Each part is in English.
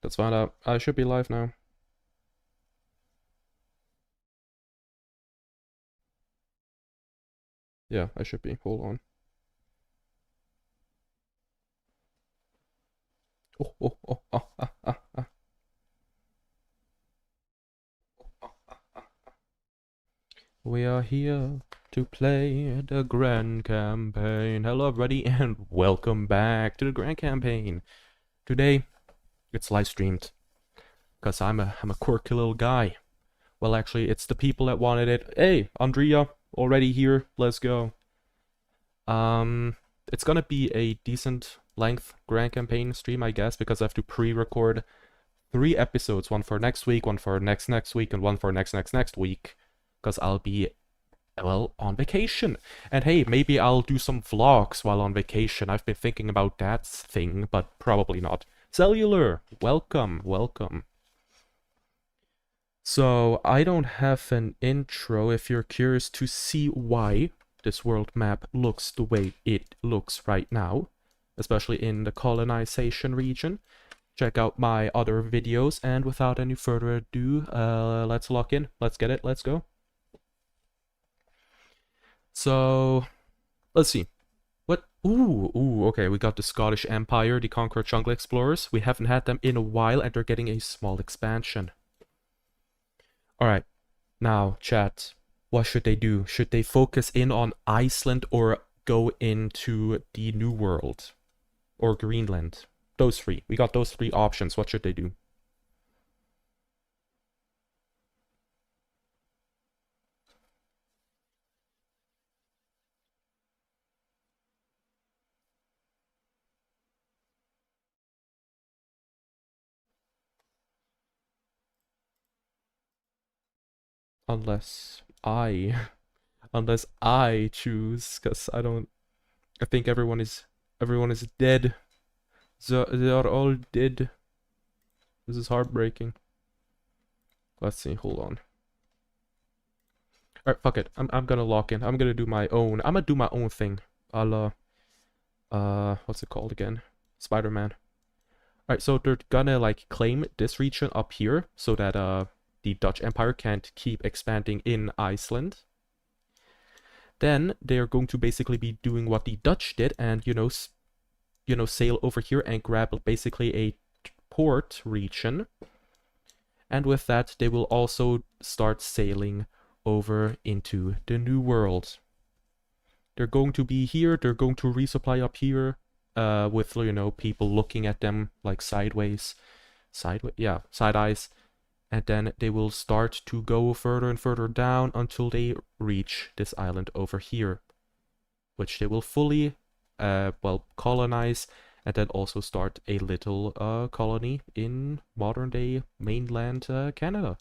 Let's find out. I should be live now. Yeah, I should be. Hold on. Oh, oh, oh, oh, ah, ah, ah. We are here to play the Grand Campaign. Hello, everybody, and welcome back to the Grand Campaign. Today, it's live streamed because I'm a quirky little guy. Well, actually, it's the people that wanted it. Hey, Andrea, already here. Let's go. It's gonna be a decent length Grand Campaign stream, I guess, because I have to pre-record 3 episodes, one for next week, one for next week, and one for next week, because I'll be, well, on vacation. And hey, maybe I'll do some vlogs while on vacation. I've been thinking about that thing, but probably not. Cellular, welcome, welcome. So, I don't have an intro if you're curious to see why this world map looks the way it looks right now, especially in the colonization region. Check out my other videos, and without any further ado, let's lock in. Let's get it. Let's go. So, let's see. What? Ooh, okay. We got the Scottish Empire, the Conquered Jungle Explorers. We haven't had them in a while, and they're getting a small expansion. Alright. Now, chat. What should they do? Should they focus in on Iceland or go into the New World? Or Greenland? Those 3. We got those 3 options. What should they do? Unless I choose, because I think everyone is dead. They are all dead. This is heartbreaking. Let's see, hold on. Alright, fuck it. I'm gonna lock in. I'm gonna do my own. I'm gonna do my own thing. A la what's it called again? Spider-Man. Alright, so they're gonna like claim this region up here so that the Dutch Empire can't keep expanding in Iceland. Then they're going to basically be doing what the Dutch did and, you know, sail over here and grab basically a port region. And with that, they will also start sailing over into the New World. They're going to be here, they're going to resupply up here, with, you know, people looking at them like sideways. Yeah, side eyes. And then they will start to go further and further down until they reach this island over here, which they will fully, well, colonize, and then also start a little colony in modern-day mainland Canada.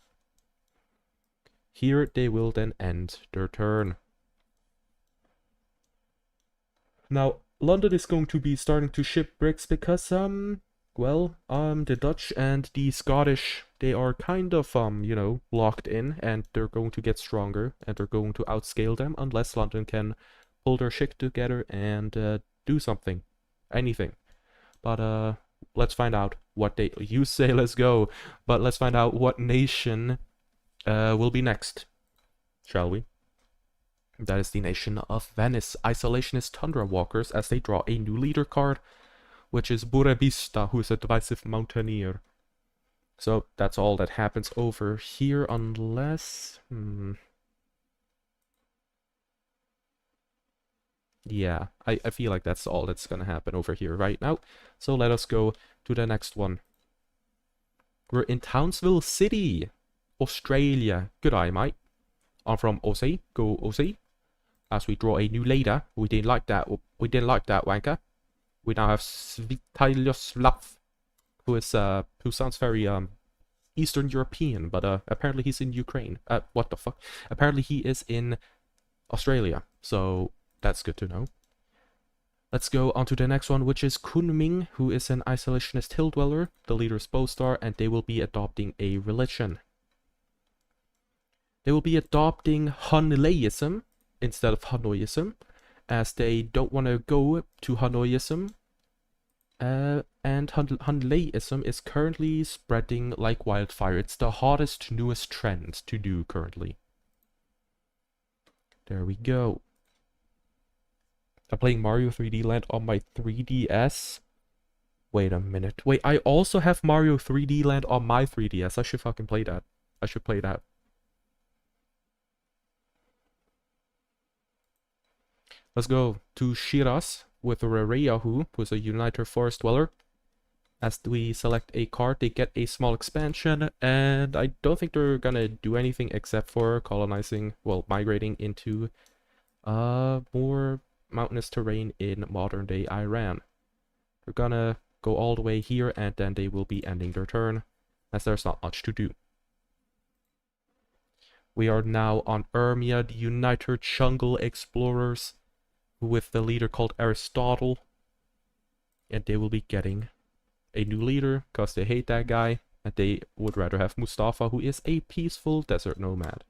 Here they will then end their turn. Now, London is going to be starting to ship bricks because, well, the Dutch and the Scottish, they are kind of, you know, locked in, and they're going to get stronger, and they're going to outscale them unless London can pull their shit together and do something. Anything. But, let's find out what they... You say let's go, but let's find out what nation will be next. Shall we? That is the nation of Venice. Isolationist Tundra Walkers, as they draw a new leader card, which is Burebista, who is a divisive mountaineer. So that's all that happens over here, unless... Yeah, I feel like that's all that's gonna happen over here right now. So let us go to the next one. We're in Townsville City, Australia. Good eye, mate. I'm from Aussie. Go Aussie. As we draw a new leader. We didn't like that. We didn't like that, wanker. We now have Svitalislav, who sounds very Eastern European, but apparently he's in Ukraine. What the fuck? Apparently he is in Australia, so that's good to know. Let's go on to the next one, which is Kunming, who is an isolationist hill dweller. The leader is Bostar, and they will be adopting a religion. They will be adopting Hanleism instead of Hanoism, as they don't want to go to Hanoism And Hunleism is currently spreading like wildfire. It's the hottest, newest trend to do currently. There we go. I'm playing Mario 3D Land on my 3DS. Wait a minute. Wait, I also have Mario 3D Land on my 3DS. I should fucking play that. I should play that. Let's go to Shiraz with Rereyahu, who's a Uniter Forest Dweller. As we select a card, they get a small expansion, and I don't think they're gonna do anything except for colonizing, well, migrating into more mountainous terrain in modern-day Iran. They're gonna go all the way here, and then they will be ending their turn, as there's not much to do. We are now on Urmia, the Uniter Jungle Explorers, with the leader called Aristotle, and they will be getting a new leader because they hate that guy, and they would rather have Mustafa, who is a peaceful desert nomad.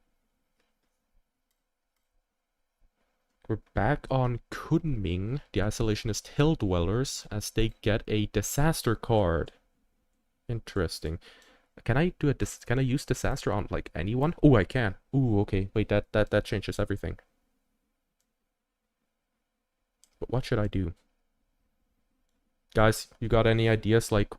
We're back on Kunming, the isolationist hill dwellers, as they get a disaster card. Interesting. Can I do can I use disaster on like anyone? Oh, I can. Ooh, okay. Wait, that changes everything. But what should I do? Guys, you got any ideas? Like,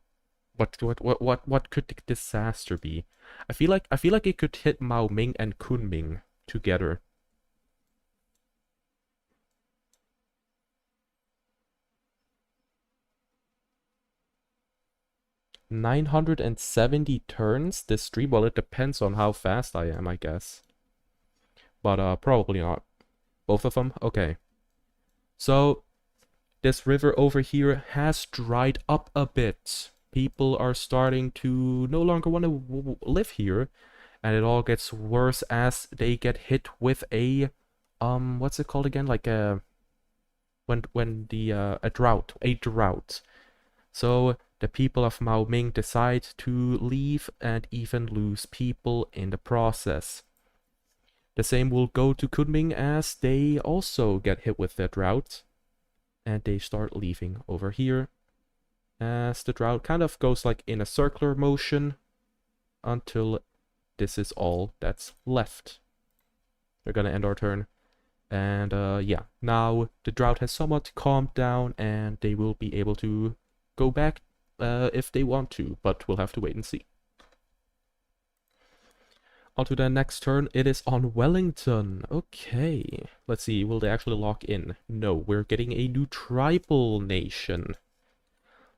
what could the disaster be? I feel like it could hit Mao Ming and Kunming together. $970 turns this stream. Well, it depends on how fast I am, I guess. But probably not. Both of them? Okay. So this river over here has dried up a bit. People are starting to no longer want to live here, and it all gets worse as they get hit with a what's it called again? Like a drought. So the people of Mao Ming decide to leave and even lose people in the process. The same will go to Kunming as they also get hit with the drought, and they start leaving over here as the drought kind of goes like in a circular motion until this is all that's left. We're gonna end our turn, and yeah, now the drought has somewhat calmed down and they will be able to go back if they want to, but we'll have to wait and see. On to the next turn, it is on Wellington. Okay, let's see, will they actually lock in? No, we're getting a new tribal nation.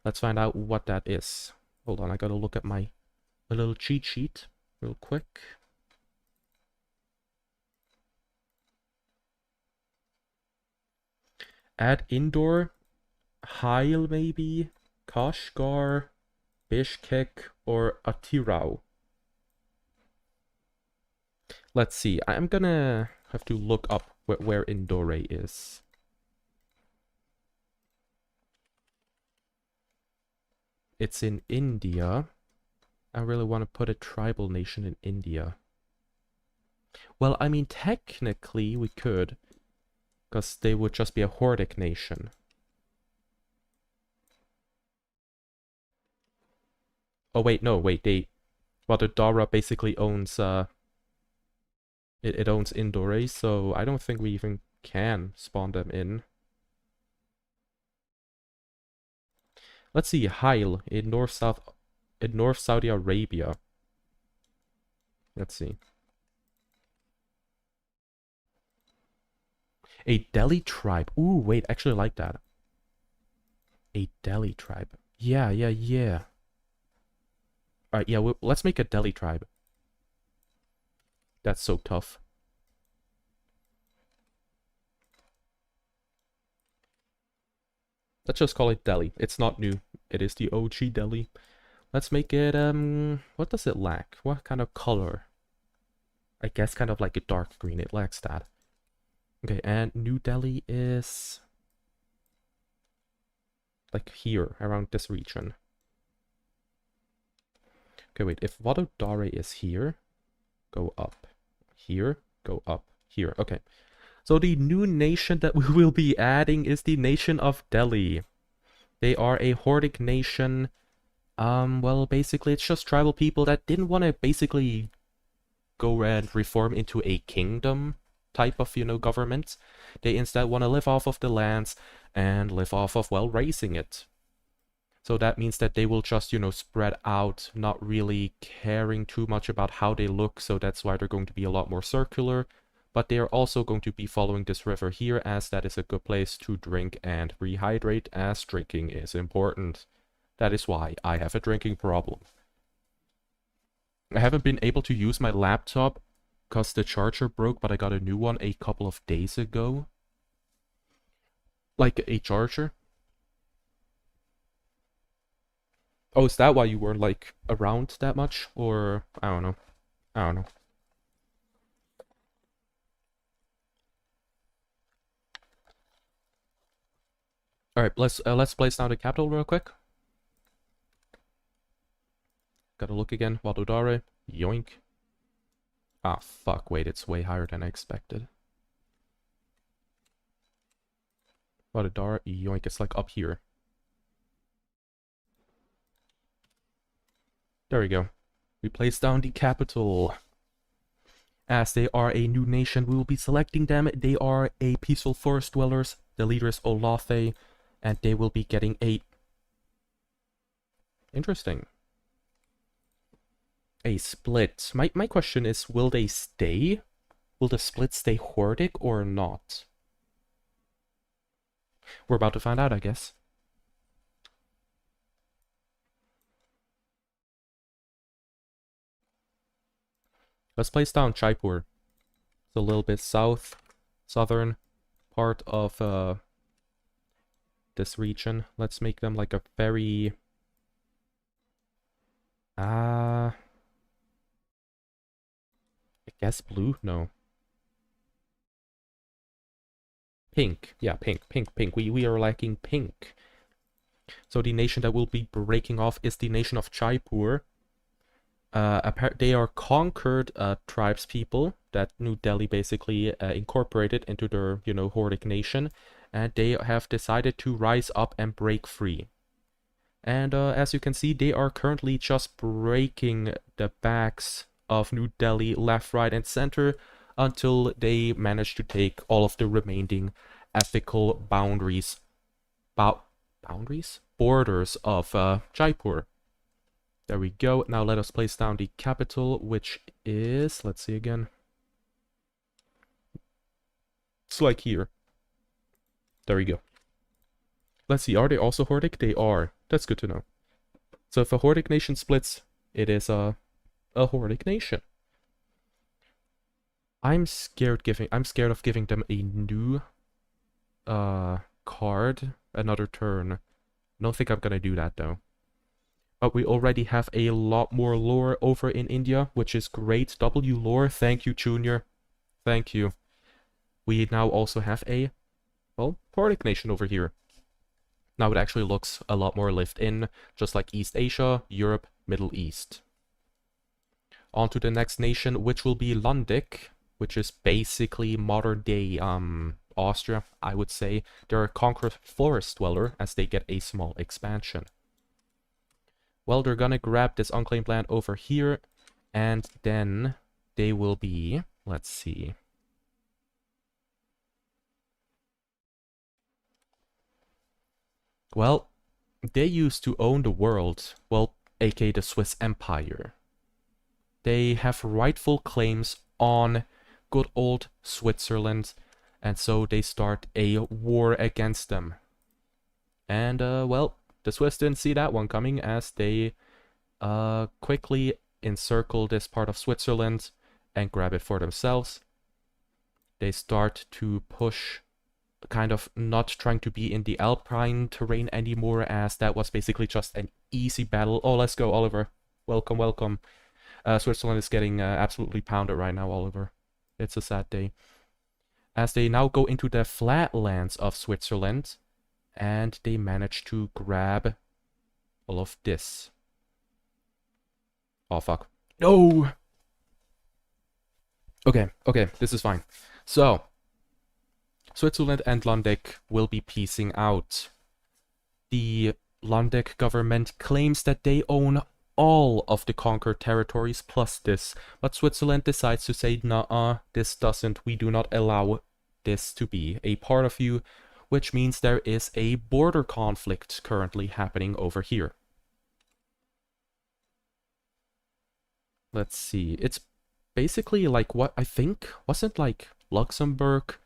Let's find out what that is. Hold on, I gotta look at my little cheat sheet real quick. Add indoor, Hail maybe, Kashgar, Bishkek, or Atirau. Let's see, I'm gonna have to look up where Indore is. It's in India. I really want to put a tribal nation in India. Well, I mean, technically we could, because they would just be a Hordic nation. Oh wait, no, wait, well, the Dara basically owns, it owns Indore, so I don't think we even can spawn them in. Let's see, Hail in North Saudi Arabia. Let's see. A Delhi tribe. Ooh, wait, actually I like that. A Delhi tribe. Yeah. Alright, yeah, let's make a Delhi tribe. That's so tough. Let's just call it Delhi. It's not new. It is the OG Delhi. Let's make it, what does it lack? What kind of color? I guess kind of like a dark green. It lacks that. Okay, and New Delhi is like here, around this region. Okay, wait, if Vadodara is here, go up. Here, go up. Here, okay. So the new nation that we will be adding is the nation of Delhi. They are a Hordic nation. Well, basically, it's just tribal people that didn't want to basically go and reform into a kingdom type of, government. They instead want to live off of the lands and live off of, well, raising it. So that means that they will just, spread out, not really caring too much about how they look. So that's why they're going to be a lot more circular. But they are also going to be following this river here, as that is a good place to drink and rehydrate, as drinking is important. That is why I have a drinking problem. I haven't been able to use my laptop because the charger broke, but I got a new one a couple of days ago. Like a charger. Oh, is that why you weren't, like, around that much? Or, I don't know. I don't know. Alright, let's place down the capital real quick. Gotta look again. Wadodare. Yoink. Ah, fuck. Wait, it's way higher than I expected. Wadodare. Yoink. It's like up here. There we go. We place down the capital. As they are a new nation, we will be selecting them. They are a peaceful forest dwellers. The leader is Olathe. And they will be getting a... Interesting. A split. My question is, will they stay? Will the split stay Hordic or not? We're about to find out, I guess. Let's place down Jaipur. It's a little bit southern part of this region. Let's make them like a very... I guess blue? No. Pink. Yeah, pink. We are lacking pink. So the nation that will be breaking off is the nation of Jaipur. They are conquered tribes people that New Delhi basically incorporated into their, Hordic nation. And they have decided to rise up and break free. And as you can see, they are currently just breaking the backs of New Delhi left, right, and center until they manage to take all of the remaining ethical boundaries. Borders of Jaipur. There we go. Now let us place down the capital, which is, let's see again. It's like here. There we go. Let's see, are they also Hordic? They are. That's good to know. So if a Hordic nation splits, it is a Hordic nation. I'm scared of giving them a new card another turn. I don't think I'm gonna do that though. But we already have a lot more lore over in India, which is great. W lore, thank you, Junior. Thank you. We now also have a, well, Hordic nation over here. Now it actually looks a lot more lived in, just like East Asia, Europe, Middle East. On to the next nation, which will be Lundic, which is basically modern day Austria, I would say. They're a conquered forest dweller as they get a small expansion. Well, they're gonna grab this unclaimed land over here, and then they will be, let's see. Well, they used to own the world, well, aka the Swiss Empire. They have rightful claims on good old Switzerland, and so they start a war against them. And, well, the Swiss didn't see that one coming, as they quickly encircle this part of Switzerland and grab it for themselves. They start to push, kind of not trying to be in the Alpine terrain anymore, as that was basically just an easy battle. Oh, let's go, Oliver. Welcome, welcome. Switzerland is getting absolutely pounded right now, Oliver. It's a sad day. As they now go into the flatlands of Switzerland, and they manage to grab all of this. Oh, fuck. No! Okay, this is fine. So, Switzerland and Lundic will be piecing out. the Landic government claims that they own all of the conquered territories plus this, but Switzerland decides to say, nah, this doesn't, we do not allow this to be a part of you, which means there is a border conflict currently happening over here. Let's see, it's basically like what I think, wasn't like Luxembourg,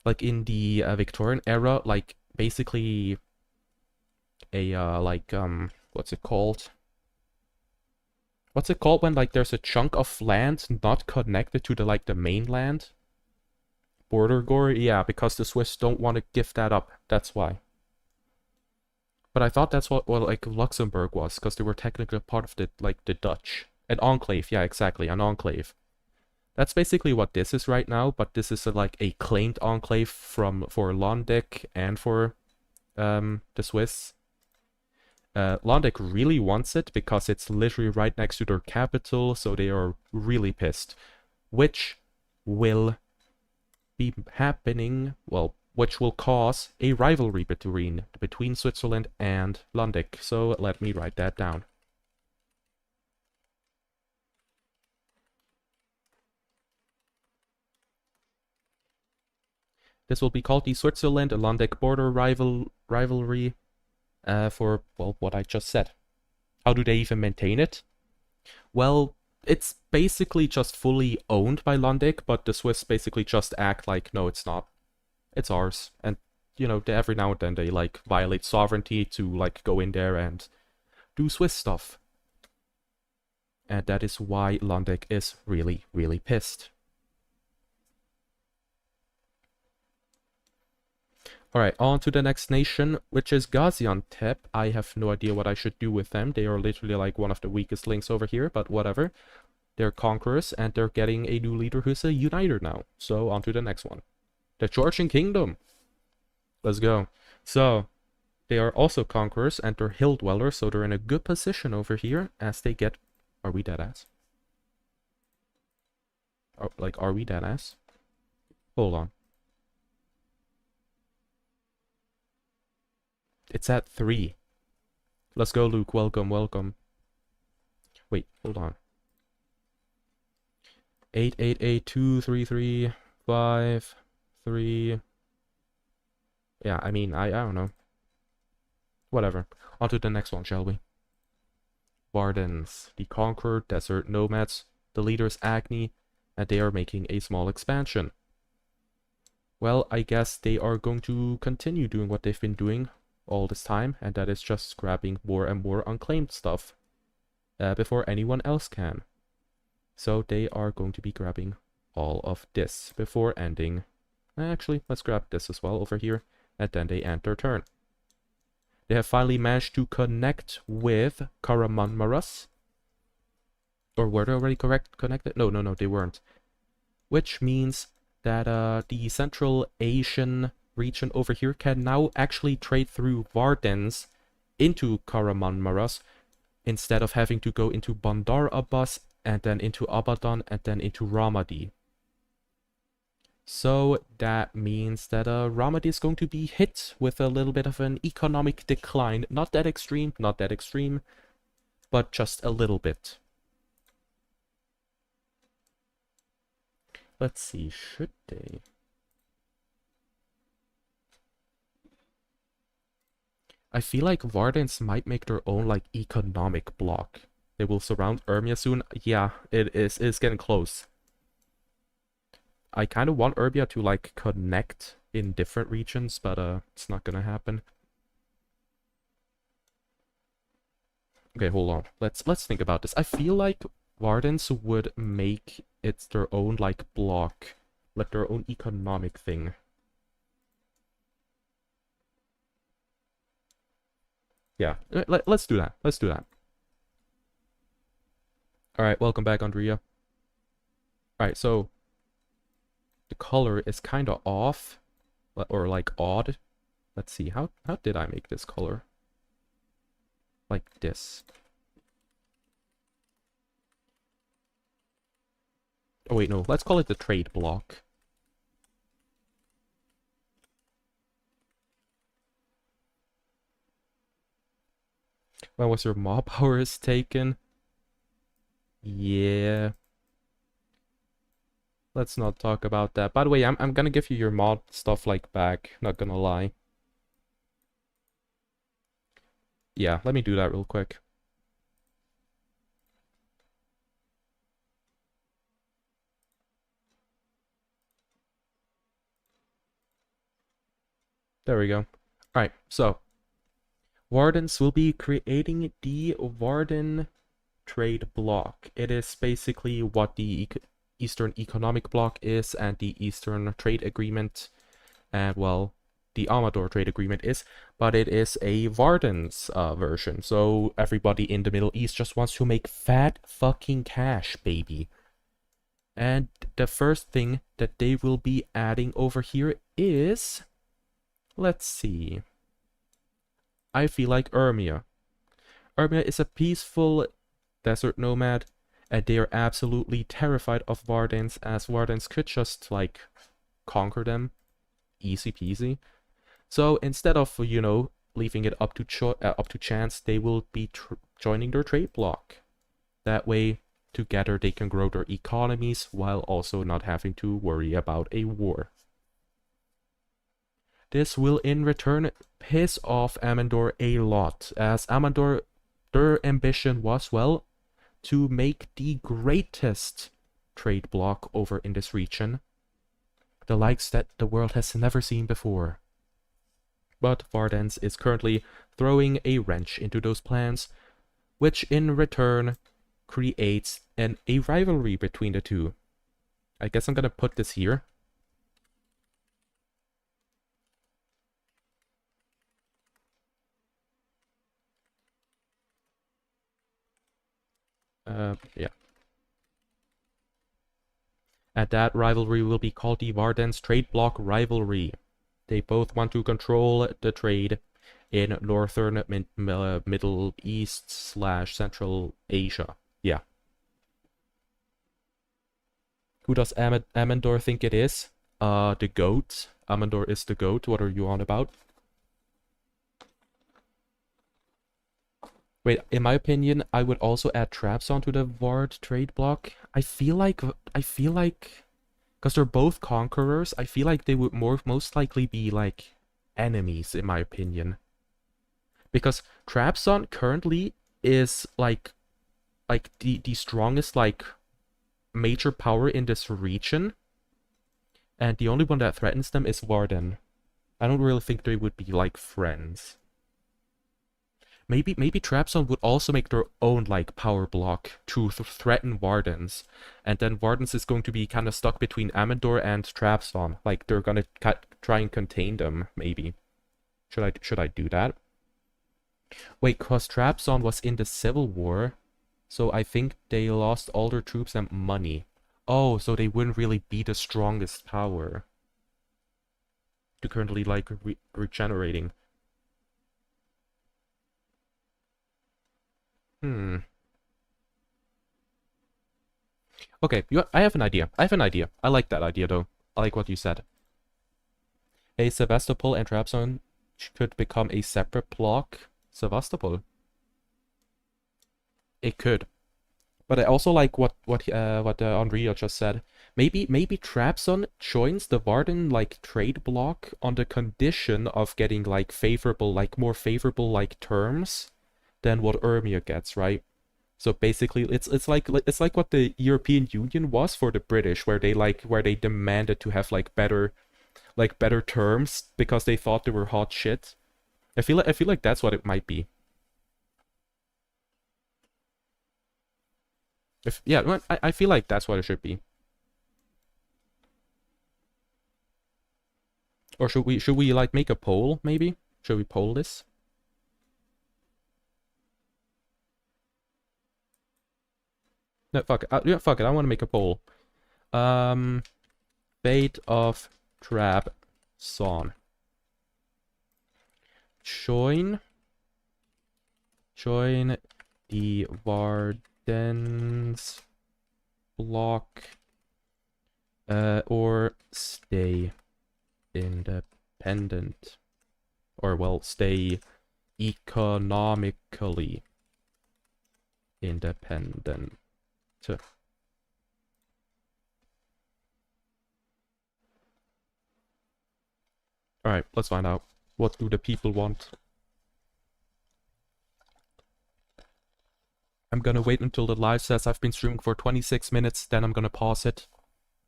like in the Victorian era, like basically a what's it called? What's it called when like there's a chunk of land not connected to the mainland? Border gore? Yeah, because the Swiss don't want to give that up. That's why. But I thought that's what like Luxembourg was, because they were technically part of the Dutch. An enclave, yeah, exactly, an enclave. That's basically what this is right now, but this is like a claimed enclave for Landic and for the Swiss. Landic really wants it because it's literally right next to their capital, so they are really pissed. Which will be happening, well, which will cause a rivalry between Switzerland and Landic. So let me write that down. This will be called the Switzerland-Landic border rivalry for, well, what I just said. How do they even maintain it? Well, it's basically just fully owned by Landic, but the Swiss basically just act like, no, it's not. It's ours. And, you know, every now and then they, like, violate sovereignty to, like, go in there and do Swiss stuff. And that is why Landic is really, really pissed. Alright, on to the next nation, which is Gaziantep. I have no idea what I should do with them. They are literally like one of the weakest links over here, but whatever. They're conquerors, and they're getting a new leader who's a uniter now. So, on to the next one. The Georgian Kingdom. Let's go. So, they are also conquerors, and they're hill dwellers, so they're in a good position over here as they get... Are we dead ass? Are we dead ass? Hold on. It's at 3. Let's go, Luke. Welcome, welcome. Wait, hold on. 8, 8, 8, 2, 3, 3, 5, 3. Yeah, I mean, I don't know. Whatever. On to the next one, shall we? Vardens, the conquered desert nomads. The leader is Agni, and they are making a small expansion. Well, I guess they are going to continue doing what they've been doing all this time, and that is just grabbing more and more unclaimed stuff before anyone else can. So they are going to be grabbing all of this before ending. Actually, let's grab this as well over here, and then they end their turn. They have finally managed to connect with Karamanmaras. Or were they already connected? No, they weren't. Which means that the Central Asian region over here can now actually trade through Vardens into Karamanmaras instead of having to go into Bandar Abbas and then into Abadan and then into Ramadi. So that means that Ramadi is going to be hit with a little bit of an economic decline. Not that extreme, but just a little bit. Let's see, should they? I feel like Vardens might make their own, like, economic bloc. They will surround Urmia soon. Yeah, it's getting close. I kind of want Urbia to, like, connect in different regions, but it's not gonna happen. Okay, hold on. Let's think about this. I feel like Vardens would make it their own, like, block, like their own economic thing. Yeah, let's do that. Let's do that. Alright, welcome back, Andrea. Alright, so the color is kind of off, or like odd. Let's see, how did I make this color? Like this. Oh wait, no, let's call it the trade block. When was your mob powers taken? Yeah. Let's not talk about that. By the way, I'm gonna give you your mod stuff like back, not gonna lie. Yeah, let me do that real quick. There we go. Alright, so Wardens will be creating the Warden trade block. It is basically what the Eastern Economic Bloc is and the Eastern Trade Agreement and, well, the Amador Trade Agreement is, but it is a Varden's version. So everybody in the Middle East just wants to make fat fucking cash, baby. And the first thing that they will be adding over here is, let's see, I feel like Urmia. Urmia is a peaceful desert nomad, and they are absolutely terrified of Vardens, as Vardens could just, like, conquer them. Easy peasy. So instead of, you know, leaving it up to chance, they will be joining their trade bloc. That way, together they can grow their economies while also not having to worry about a war. This will in return piss off Amandor a lot, as Amandor, their ambition was, well, to make the greatest trade bloc over in this region, the likes that the world has never seen before. But Vardens is currently throwing a wrench into those plans, which in return creates a rivalry between the two. I guess I'm gonna put this here. Yeah. And that rivalry will be called the Vardens Trade Bloc Rivalry. They both want to control the trade in northern Middle East / Central Asia. Yeah. Who does Amandor think it is? The goat. Amandor is the goat. What are you on about? Wait, in my opinion, I would also add traps onto the Vard trade block. I feel like, because they're both conquerors, I feel like they would most likely be, like, enemies, in my opinion. Because Trabzon currently is, like the strongest, like, major power in this region. And the only one that threatens them is Varden. I don't really think they would be, like, friends. Maybe Trabzon would also make their own, like, power block to threaten Vardens. And then Vardens is going to be kind of stuck between Amandor and Trabzon. Like, they're gonna try and contain them, maybe. Should I do that? Wait, cause Trabzon was in the Civil War, so I think they lost all their troops and money. Oh, so they wouldn't really be the strongest power. To currently, like, regenerating. Okay, I have an idea. I like that idea, though. I like what you said. A Sevastopol and Trabzon could become a separate block. Sevastopol. It could. But I also like what Andrea just said. Maybe Trabzon joins the Varden, like, trade block on the condition of getting, like, more favorable, like, terms than what Urmia gets, right? So basically, it's like what the European Union was for the British, where they demanded to have, like, better terms because they thought they were hot shit. I feel like that's what it might be. Yeah, I feel like that's what it should be. Or should we like make a poll maybe? Should we poll this? No, fuck it. Yeah, fuck it. I want to make a poll. Fate of Trab Son. Join the Vardens block, or stay independent, or, well, stay economically independent. Alright, let's find out. What do the people want? I'm gonna wait until the live says I've been streaming for 26 minutes, then I'm gonna pause it.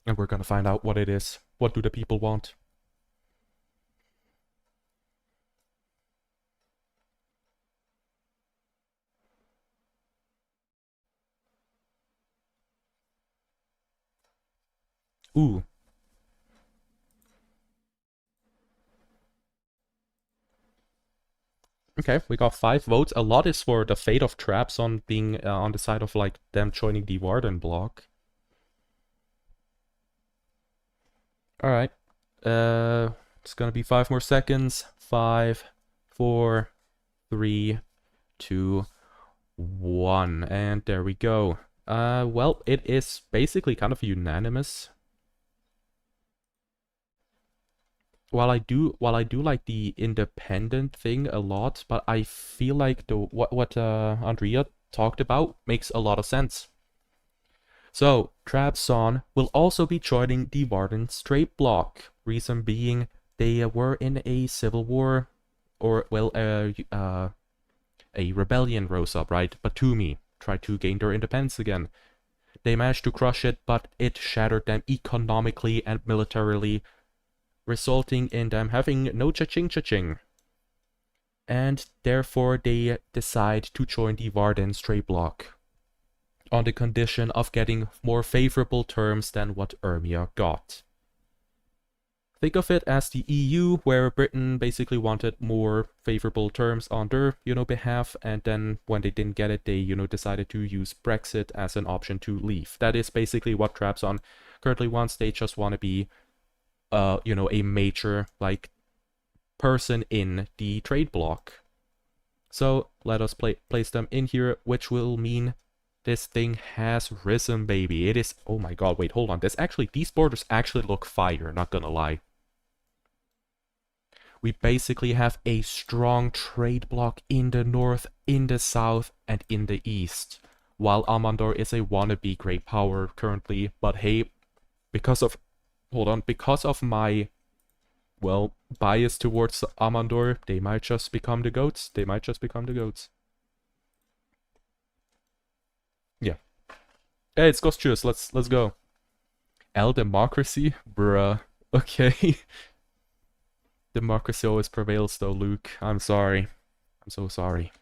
And we're gonna find out what it is. What do the people want? Ooh. Okay, we got 5 votes. A lot is for the fate of traps on being on the side of like them joining the Warden block. Alright. It's gonna be 5 more seconds. 5, 4, 3, 2, 1. And there we go. Well, it is basically kind of unanimous. While I do like the independent thing a lot, but I feel like what Andrea talked about makes a lot of sense. So, Trabzon will also be joining the Warden Strait block. Reason being, they were in a civil war, or, well, a rebellion rose up, right? Batumi tried to gain their independence again. They managed to crush it, but it shattered them economically and militarily, resulting in them having no cha-ching. And therefore, they decide to join the Warden Strait block, on the condition of getting more favorable terms than what Urmia got. Think of it as the EU, where Britain basically wanted more favorable terms on their, behalf, and then when they didn't get it, they, decided to use Brexit as an option to leave. That is basically what Trabzon currently wants. They just want to be, a major, like, person in the trade bloc. So let us place them in here, which will mean this thing has risen, baby. It is... Oh my god, wait, hold on. These borders actually look fire, not gonna lie. We basically have a strong trade bloc in the north, in the south, and in the east. While Amandor is a wannabe great power currently, but hey, because of my, well, bias towards Amandor, they might just become the goats. Yeah. Hey, it's Ghostius. Let's go. L democracy? Bruh. Okay. Democracy always prevails though, Luke. I'm sorry. I'm so sorry.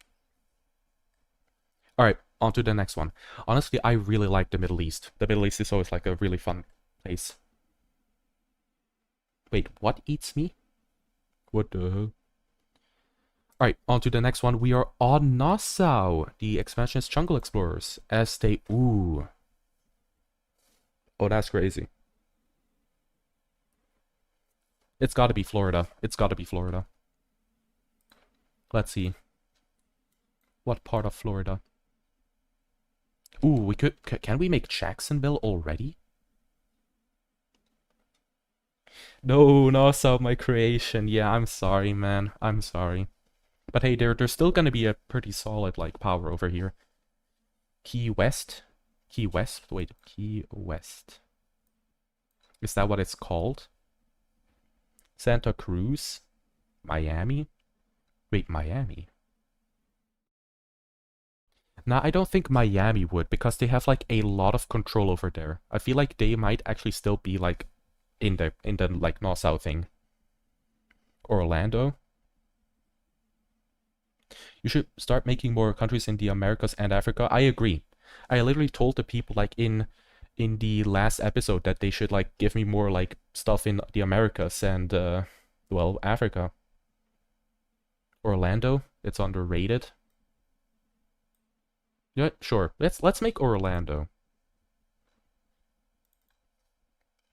Alright, on to the next one. Honestly, I really like the Middle East. The Middle East is always like a really fun place. Wait, what eats me? What the hell? Alright, on to the next one. We are on Nassau, the expansionist jungle explorers, as they... Ooh. Oh, that's crazy. It's gotta be Florida. Let's see. What part of Florida? Ooh, we could... Can we make Jacksonville already? No, Nassau, my creation. Yeah, I'm sorry, man. I'm sorry. But hey, there's still gonna be a pretty solid, like, power over here. Key West? Key West? Wait, Key West. Is that what it's called? Santa Cruz? Miami? Wait, Miami? Nah, I don't think Miami would, because they have, like, a lot of control over there. I feel like they might actually still be, like, in the like, Nassau thing. Orlando? You should start making more countries in the Americas and Africa. I agree. I literally told the people, like, in the last episode that they should, like, give me more, like, stuff in the Americas and, well, Africa. Orlando? It's underrated. Yeah, sure. Let's make Orlando.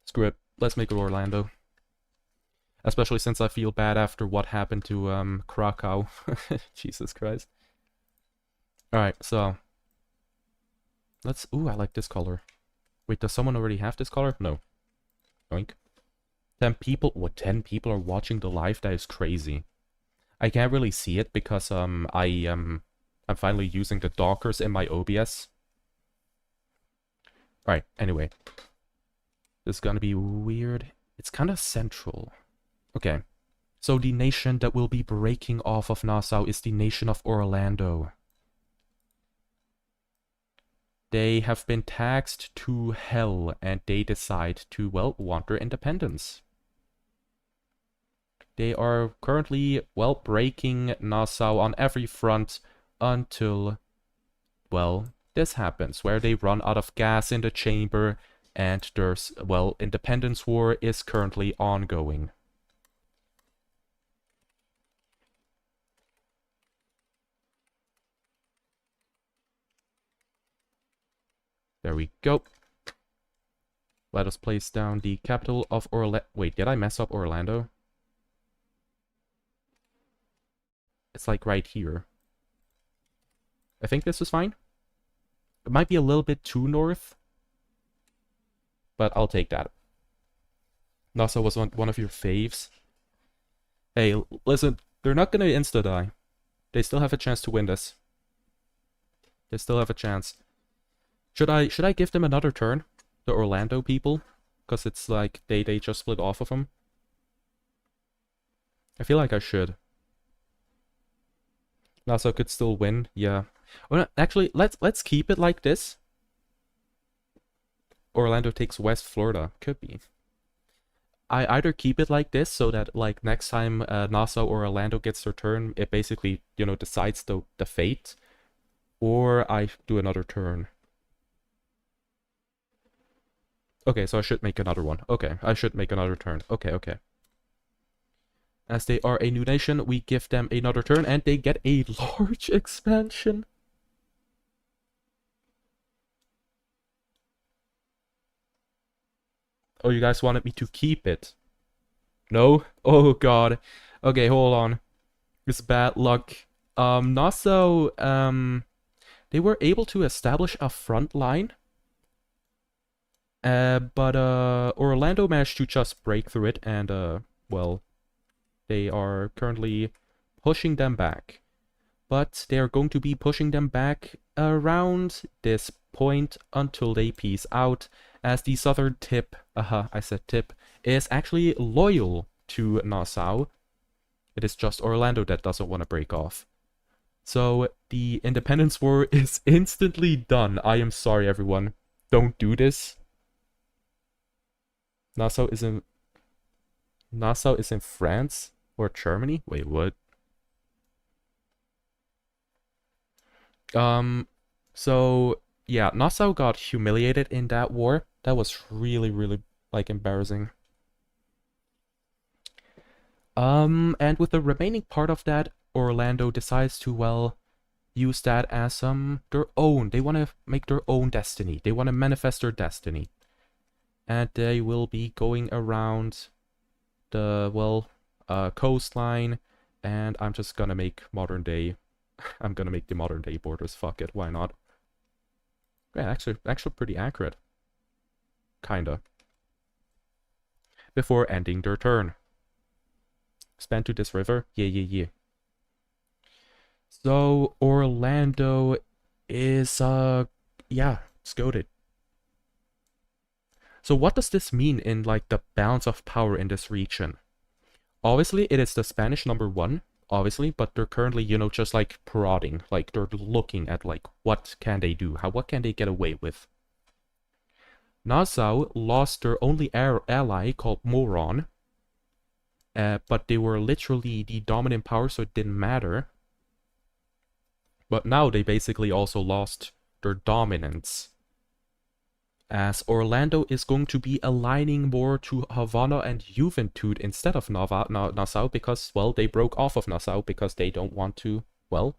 Screw it. Let's make it Orlando. Especially since I feel bad after what happened to, Krakow. Jesus Christ. Alright, so... Let's... Ooh, I like this color. Wait, does someone already have this color? No. Oink. 10 people... What, 10 people are watching the live? That is crazy. I can't really see it because I'm finally using the Dockers in my OBS. Right, anyway. This is gonna be weird. It's kind of central. Okay. So the nation that will be breaking off of Nassau is the nation of Orlando. They have been taxed to hell and they decide to, well, want their independence. They are currently, well, breaking Nassau on every front until, well, this happens, where they run out of gas in the chamber and there's, well, independence war is currently ongoing. There we go. Let us place down the capital of Orlando. Wait, did I mess up Orlando? It's like right here. I think this is fine. It might be a little bit too north, but I'll take that. Nassau was one of your faves. Hey, listen, they're not gonna insta-die. They still have a chance to win this. They still have a chance. Should I give them another turn? The Orlando people? Because it's like they just split off of them. I feel like I should. Nassau could still win, yeah. Well, actually, let's keep it like this. Orlando takes West Florida. Could be. I either keep it like this so that like next time Nassau or Orlando gets their turn, it basically, you know, decides the fate. Or I do another turn. Okay, so I should make another one. Okay, I should make another turn. Okay, okay. As they are a new nation, we give them another turn and they get a large expansion. Oh, you guys wanted me to keep it? No? Oh god. Okay, hold on. It's bad luck. Nassau, they were able to establish a front line. But Orlando managed to just break through it and, well, they are currently pushing them back. But they are going to be pushing them back around this point until they peace out, as the southern tip, I said tip, is actually loyal to Nassau. It is just Orlando that doesn't want to break off. So the independence war is instantly done. I am sorry, everyone. Don't do this. Nassau is in France or Germany? Wait, what? So yeah, Nassau got humiliated in that war. That was really, really like embarrassing. And with the remaining part of that, Orlando decides to, well, use that as their own. They want to make their own destiny. They want to manifest their destiny. And they will be going around the, well, coastline, and I'm just gonna make modern day. I'm gonna make the modern day borders. Fuck it, why not? Yeah, actually pretty accurate. Kinda. Before ending their turn. Span to this river? Yeah, yeah, yeah. So, Orlando is, yeah, it's goated. So what does this mean in, like, the balance of power in this region? Obviously, it is the Spanish #1, obviously, but they're currently, you know, just, like, prodding. Like, they're looking at, like, what can they do? What can they get away with? Nassau lost their only ally called Moron. But they were literally the dominant power, so it didn't matter. But now they basically also lost their dominance, as Orlando is going to be aligning more to Havana and Juventud instead of Nassau, because, well, they broke off of Nassau because they don't want to, well,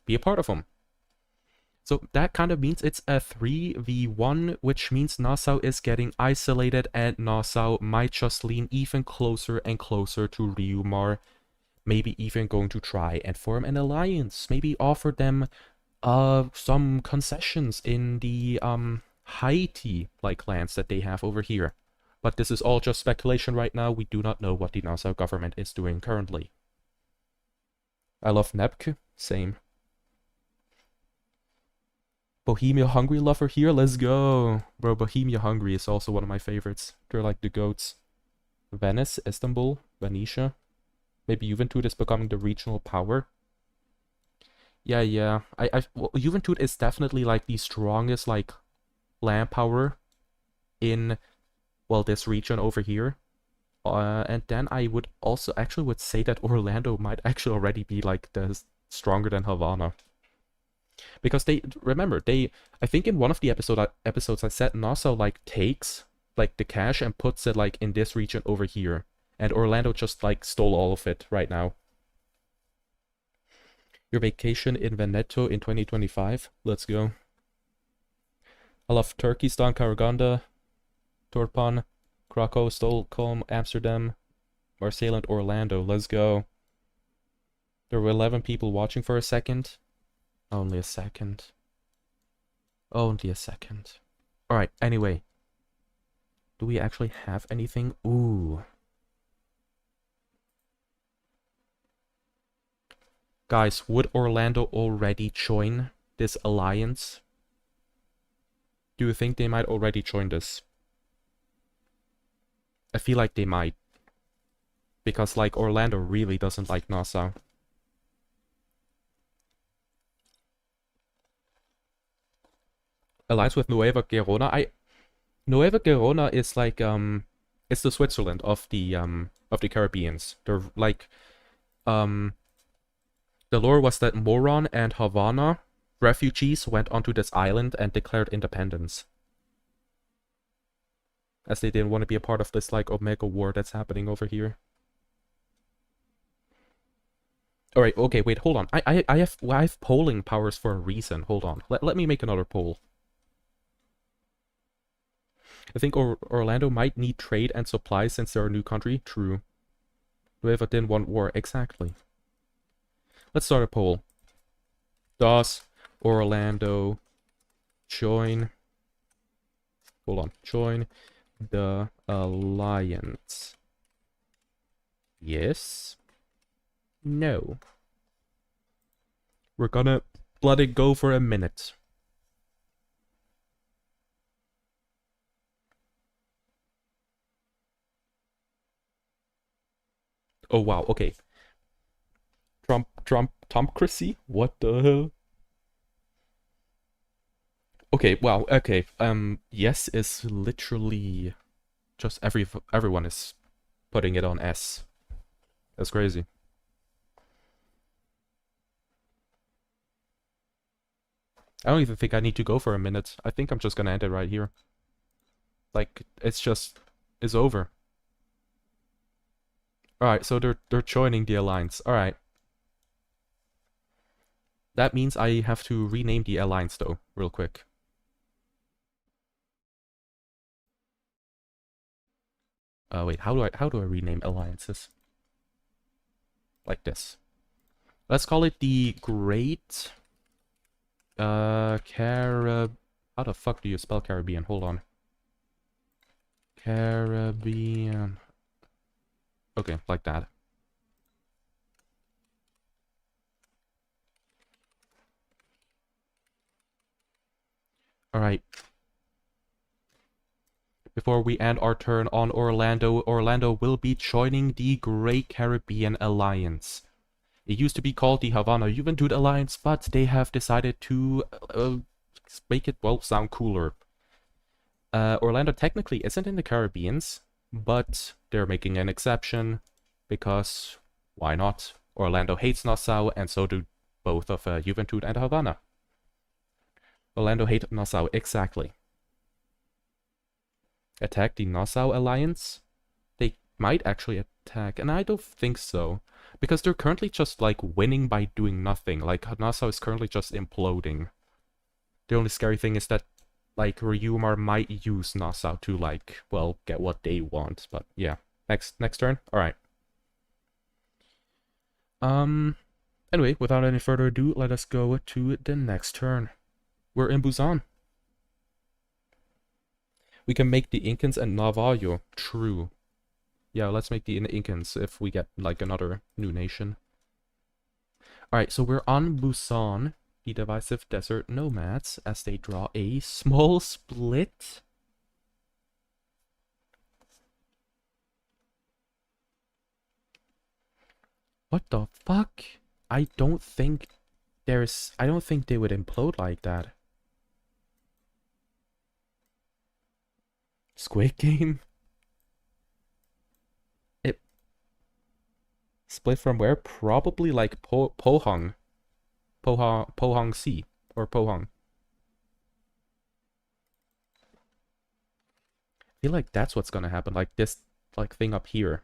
be a part of them. So that kind of means it's a 3v1, which means Nassau is getting isolated, and Nassau might just lean even closer and closer to Riumar, maybe even going to try and form an alliance, maybe offer them some concessions in the Haiti-like lands that they have over here. But this is all just speculation right now. We do not know what the Nassau government is doing currently. I love Nepke. Same. Bohemia Hungary lover here. Let's go. Bro, Bohemia Hungary is also one of my favorites. They're like the goats. Venice, Istanbul, Venetia. Maybe Juventud is becoming the regional power. Yeah. Well, Juventud is definitely like the strongest like land power in, well, this region over here. And then I would also actually would say that Orlando might actually already be like the stronger than Havana. Because they, remember, I think in one of the episodes I said Nassau like takes like the cash and puts it like in this region over here. And Orlando just like stole all of it right now. Your vacation in Veneto in 2025. Let's go. I love Turkestan, Karaganda, Turpan, Krakow, Stockholm, Amsterdam, Marseille, and Orlando. Let's go. There were 11 people watching for a second. Only a second. Only a second. Alright, anyway. Do we actually have anything? Ooh. Guys, would Orlando already join this alliance? Do you think they might already join this? I feel like they might. Because, like, Orlando really doesn't like Nassau. Alliance with Nueva Gerona? Nueva Gerona is like, it's the Switzerland of the Caribbeans. They're like, the lore was that Moron and Havana refugees went onto this island and declared independence. As they didn't want to be a part of this, like, Omega War that's happening over here. Alright, okay, wait, hold on. I have polling powers for a reason. Hold on. Let me make another poll. I think Orlando might need trade and supplies since they're a new country. True. Nueva didn't want war. Exactly. Let's start a poll. Does Orlando join... Hold on. Join the alliance? Yes. No. We're gonna let it go for a minute. Oh wow, okay. Trumpcracy? What the hell? Okay, wow, okay. Yes is literally just everyone is putting it on S. That's crazy. I don't even think I need to go for a minute. I think I'm just gonna end it right here. Like, it's over. Alright, so they're joining the alliance. Alright. That means I have to rename the alliance though, real quick. Wait, how do I rename alliances? Like this. Let's call it the Great how the fuck do you spell Caribbean? Hold on. Caribbean. Okay, like that. Alright. Before we end our turn on Orlando, Orlando will be joining the Great Caribbean Alliance. It used to be called the Havana Juventud Alliance, but they have decided to make it, well, sound cooler. Orlando technically isn't in the Caribbeans, but they're making an exception because why not? Orlando hates Nassau, and so do both of Juventud and Havana. Orlando hates Nassau, exactly. Attack the Nassau Alliance? They might actually attack, and I don't think so. Because they're currently just, like, winning by doing nothing. Like, Nassau is currently just imploding. The only scary thing is that, like, Ryumar might use Nassau to, like, well, get what they want. But, yeah. Next turn? Alright. Anyway, without any further ado, let us go to the next turn. We're in Busan. We can make the Incans and Navajo. True. Yeah, let's make the Incans if we get, like, another new nation. Alright, so we're on Busan, the divisive desert nomads, as they draw a small split. What the fuck? I don't think I don't think they would implode like that. Squid Game? It split from where? Probably like Pohang. Pohang Sea. Or Pohang. I feel like that's what's gonna happen. Like this like thing up here.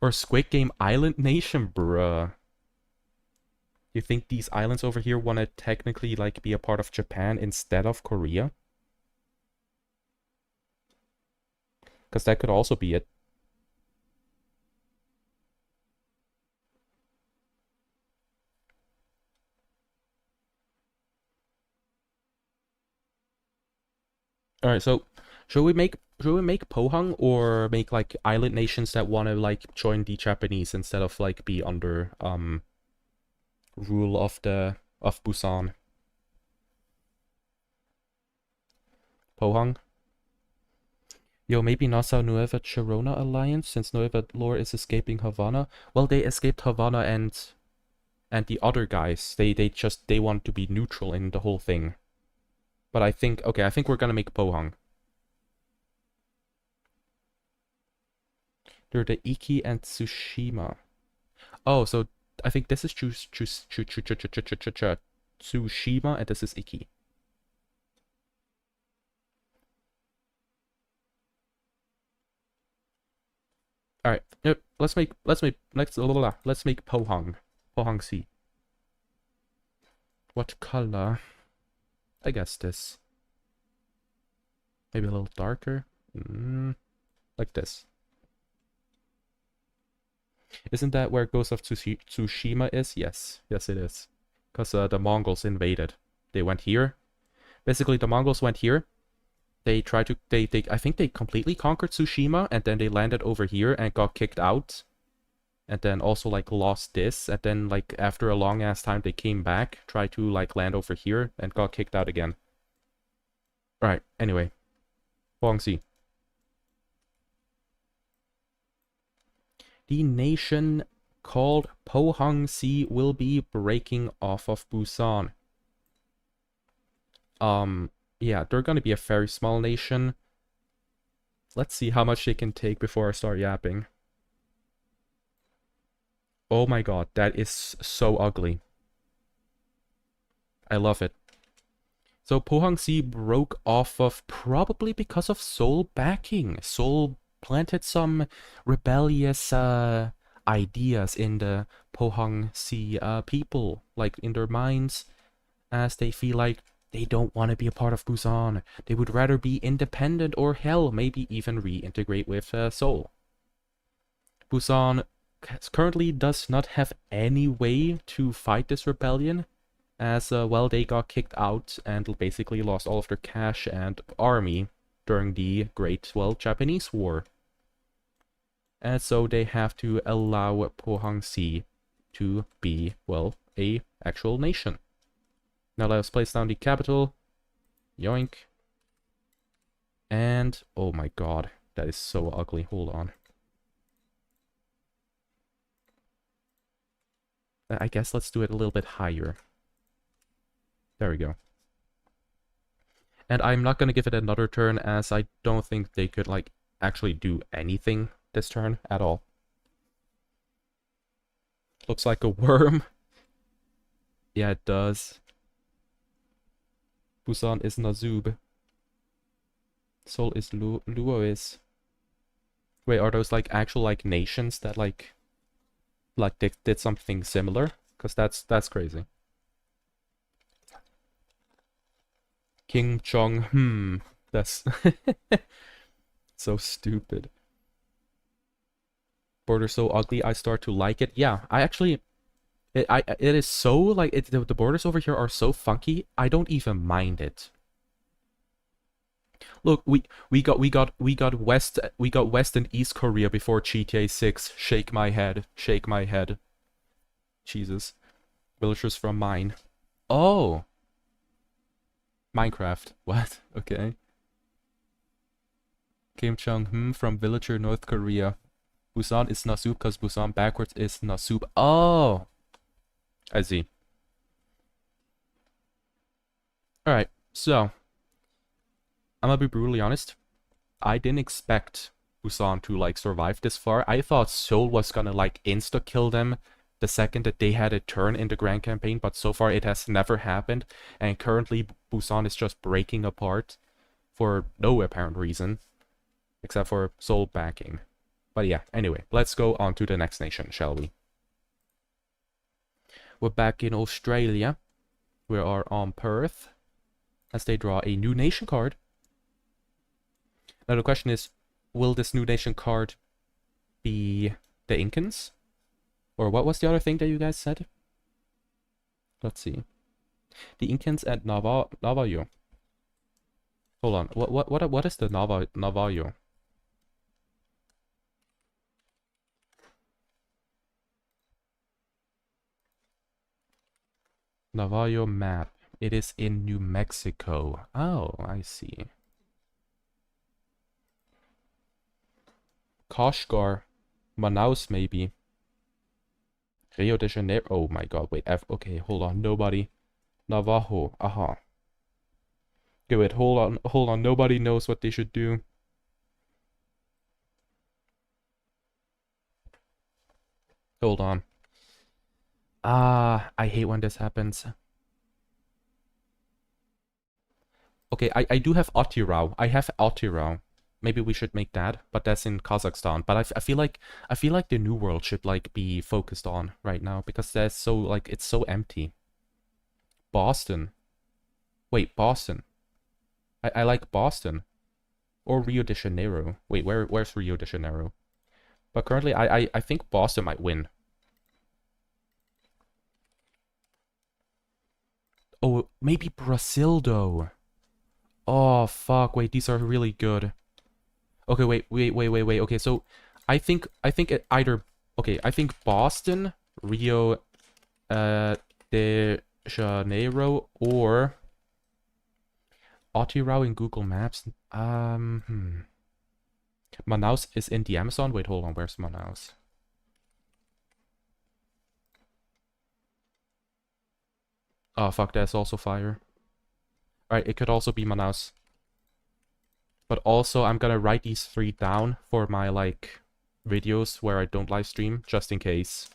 Or Squid Game Island Nation, bruh. You think these islands over here want to technically like be a part of Japan instead of Korea? Because that could also be it. All right, so should we make Pohang or make like island nations that want to like join the Japanese instead of like be under rule of Busan? Pohang? Yo, maybe Nassau Nueva Chirona alliance since Nueva Lore is escaping Havana. Well, they escaped Havana and the other guys. They want to be neutral in the whole thing. But I think we're gonna make Pohang. They're the Iki and Tsushima. Oh, so I think this is Tsushima and this is Iki. All right, yep. Let's make Pohang. Pohang Sea. What color? I guess this. Maybe a little darker. Like this. Isn't that where Ghost of Tsushima is? Yes. Yes, it is. Because the Mongols invaded. They went here. Basically, the Mongols went here. They tried to... I think they completely conquered Tsushima, and then they landed over here and got kicked out. And then also, like, lost this. And then, like, after a long-ass time, they came back, tried to, like, land over here, and got kicked out again. Alright, anyway. Huangxi. The nation called Pohangxi will be breaking off of Busan. Yeah, they're gonna be a very small nation. Let's see how much they can take before I start yapping. Oh my god, that is so ugly. I love it. So Pohangxi broke off of probably because of Seoul backing. Seoul planted some rebellious ideas in the Pohangxi people, like in their minds, as they feel like they don't want to be a part of Busan. They would rather be independent or hell, maybe even reintegrate with Seoul. Busan currently does not have any way to fight this rebellion, as well they got kicked out and basically lost all of their cash and army during the Great, well, Japanese War. And so they have to allow Pohangxi to be, well, a actual nation. Now let us place down the capital. Yoink. And, oh my god, that is so ugly. Hold on. I guess let's do it a little bit higher. There we go. And I'm not going to give it another turn, as I don't think they could, like, actually do anything this turn at all. Looks like a worm. Yeah, it does. Busan is Nazub. Seoul is Luois. Wait, are those, like, actual, like, nations that, like they did something similar? Because that's crazy. King Jong, that's so stupid. Border so ugly, I start to like it. Yeah, I actually, it is so, like, the borders over here are so funky, I don't even mind it. Look, we got West and East Korea before GTA 6. Shake my head. Shake my head. Jesus. Villagers from mine. Oh, Minecraft. What? Okay. Kim Jong-un from Villager, North Korea. Busan is Nasup because Busan backwards is Nasup. Oh, I see. Alright, so I'm gonna be brutally honest. I didn't expect Busan to like survive this far. I thought Seoul was gonna like insta kill them the second that they had a turn in the Grand Campaign, but so far it has never happened, and currently Busan is just breaking apart for no apparent reason, except for Seoul backing. But yeah, anyway, let's go on to the next nation, shall we? We're back in Australia. We are on Perth, as they draw a new nation card. Now the question is, will this new nation card be the Incans? Or what was the other thing that you guys said? Let's see. The Incans and Navajo. Hold on. What is the Navajo? Navajo map. It is in New Mexico. Oh, I see. Kashgar. Manaus, maybe. Rio de Janeiro. Oh my god, wait. Okay, hold on. Nobody. Navajo. Aha. Okay, wait. Hold on. Nobody knows what they should do. Hold on. I hate when this happens. Okay, I do have Atirau. I have Atirau. Maybe we should make that, but that's in Kazakhstan. But I feel like the New World should like be focused on right now because there's so like it's so empty. Boston. Wait, Boston. I like Boston. Or Rio de Janeiro. Wait, where's Rio de Janeiro? But currently I think Boston might win. Oh, maybe Brazil though. Oh fuck, wait, these are really good. Okay, wait. Okay, so I think it either okay, I think Boston, Rio de Janeiro, or Aotearoa in Google Maps. Manaus is in the Amazon. Wait, hold on, where's Manaus? Oh fuck, that's also fire. Alright, it could also be Manaus. But also, I'm gonna write these three down for my, like, videos where I don't live stream, just in case.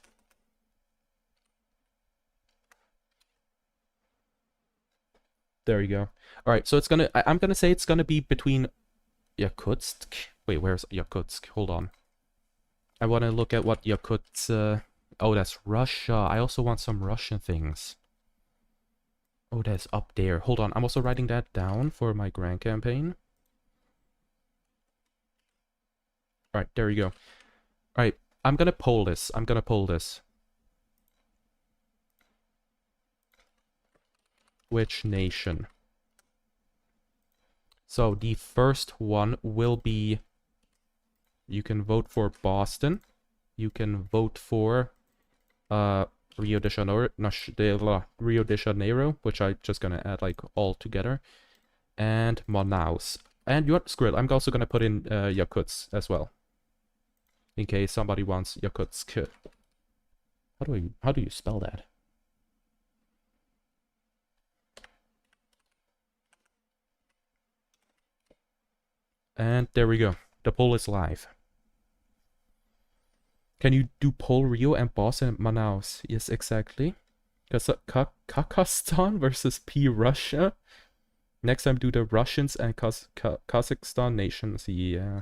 There you go. Alright, so it's gonna... I'm gonna say it's gonna be between Yakutsk. Wait, where's Yakutsk? Hold on. I wanna look at what Yakutsk... oh, that's Russia. I also want some Russian things. Oh, that's up there. Hold on, I'm also writing that down for my Grand Campaign. Alright, there you go. Alright, I'm gonna poll this. Which nation? So the first one will be... You can vote for Boston. You can vote for Rio de Janeiro, which I'm just gonna add like all together. And Manaus. And you want screw it, I'm also gonna put in Yakutsk as well. In case somebody wants Yakutsk. How do you spell that? And there we go. The poll is live. Can you do poll Rio and Boston and Manaus? Yes, exactly. Kazakhstan versus P Russia. Next time do the Russians and Kazakhstan nations. Yeah.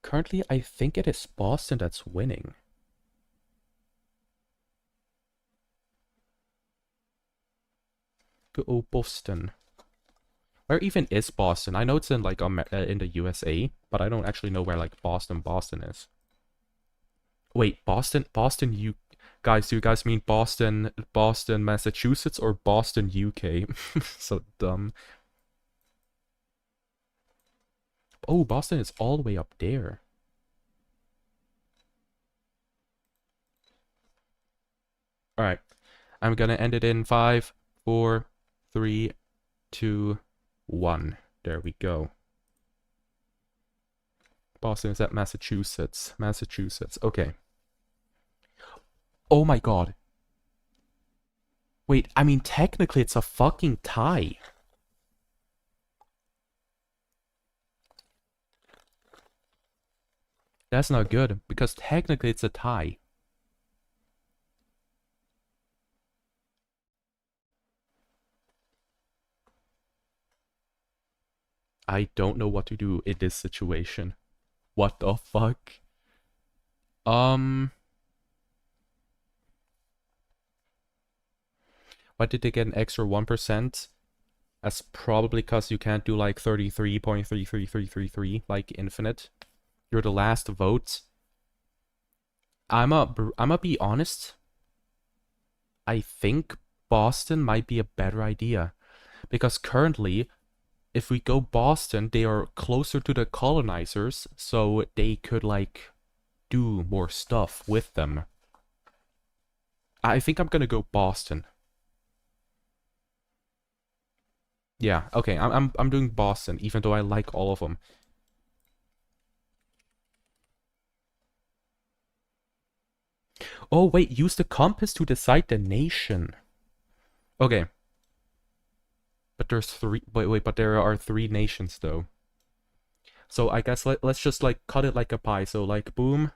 Currently, I think it is Boston that's winning. Go Boston. Where even is Boston? I know it's in like in the USA, but I don't actually know where like Boston is. Wait, Boston, Guys, do you guys mean Boston, Massachusetts, or Boston, UK? So dumb. Oh, Boston is all the way up there. Alright. I'm gonna end it in 5, 4, 3, 2, 1. There we go. Boston is at Massachusetts. Massachusetts. Okay. Oh my god. Wait, I mean, technically it's a fucking tie. That's not good, because technically it's a tie. I don't know what to do in this situation. What the fuck? Why did they get an extra 1%? That's probably because you can't do like 33.33333 like infinite. You're the last vote. I'ma be honest. I think Boston might be a better idea. Because currently, if we go Boston, they are closer to the colonizers, so they could like do more stuff with them. I think I'm gonna go Boston. Yeah, okay, I'm doing Boston, even though I like all of them. Oh wait, use the compass to decide the nation. Okay. But there's three. Wait, but there are 3 nations though. So I guess let's just like cut it like a pie. So like boom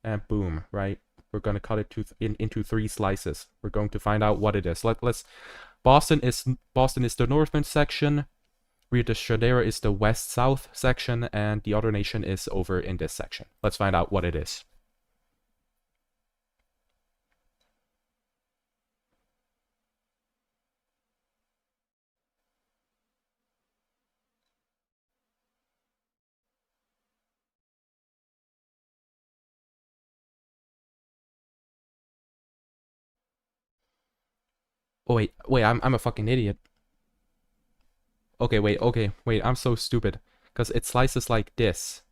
and boom, right? We're gonna cut it into 3 slices. We're going to find out what it is. Let's. Boston is the northern section. Rio de Janeiro is the west-south section, and the other nation is over in this section. Let's find out what it is. Oh wait, I'm a fucking idiot. Okay, wait, I'm so stupid. Because it slices like this.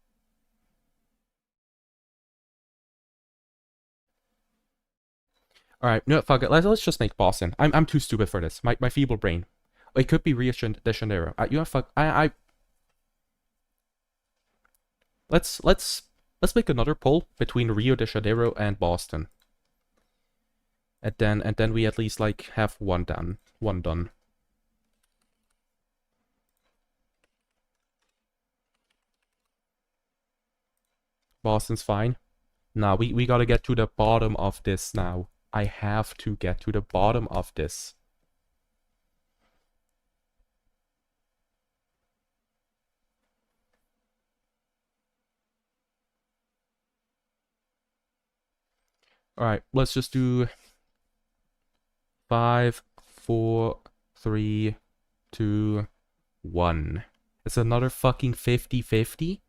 Alright, no, fuck it. Let's just make Boston. I'm too stupid for this. My feeble brain. It could be Rio de Janeiro. You know, fuck. Let's make another poll between Rio de Janeiro and Boston. And then we at least like have one done. Boston's fine. Now we gotta get to the bottom of this now. I have to get to the bottom of this. Alright, let's just do 5, 4, 3, 2, 1. It's another fucking 50-50.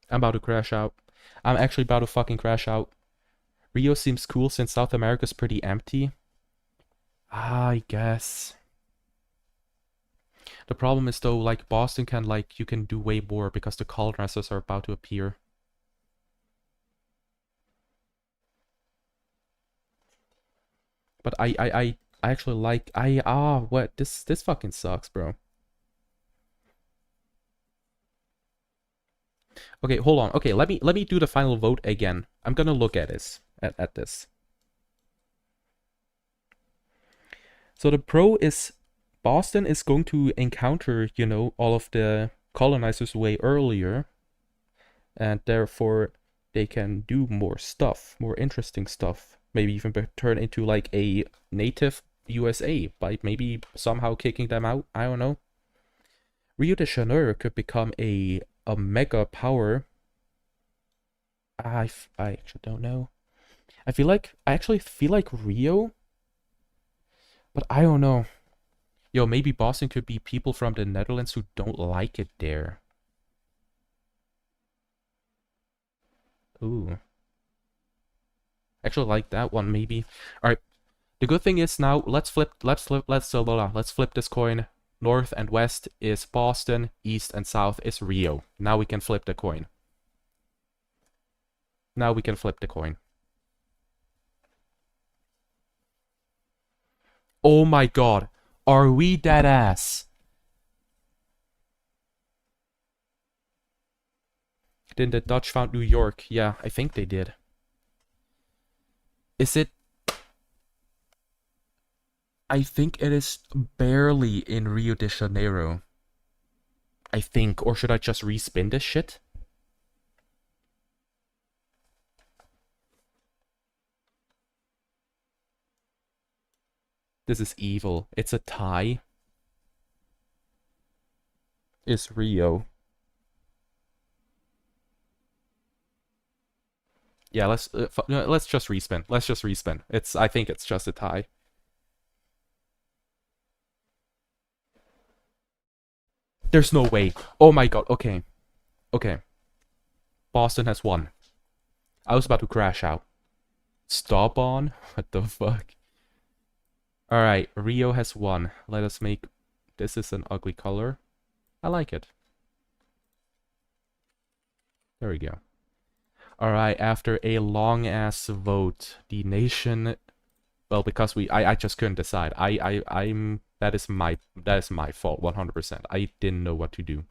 I'm about to crash out. I'm actually about to fucking crash out. Rio seems cool since South America's pretty empty. I guess. The problem is though, like Boston can like, you can do way more because the colonizers are about to appear. But I actually like, what? This fucking sucks, bro. Okay, hold on. Okay, let me do the final vote again. I'm gonna look at this. At this. So the pro is Boston is going to encounter, you know, all of the colonizers way earlier. And therefore they can do more stuff, more interesting stuff. Maybe even turn into like a native USA by maybe somehow kicking them out. I don't know. Rio de Janeiro could become a mega power. I actually don't know. I actually feel like Rio, but I don't know. Yo, maybe Boston could be people from the Netherlands who don't like it there. Ooh. Actually like that one, maybe. Alright. The good thing is now, let's flip this coin. North and west is Boston, east and south is Rio. Now we can flip the coin. Now we can flip the coin. Oh my god. Are we dead ass? Didn't the Dutch found New York? Yeah, I think they did. Is it? I think it is barely in Rio de Janeiro. I think. Or should I just respin this shit? This is evil. It's a tie. It's Rio. Yeah, let's just respin. Let's just respin. I think it's just a tie. There's no way. Oh my god. Okay. Okay. Boston has won. I was about to crash out. Stop on? What the fuck? Alright, Rio has won. Let us make... This is an ugly color. I like it. There we go. Alright, after a long-ass vote, the nation... Well, because I just couldn't decide. That is my fault, 100%. I didn't know what to do.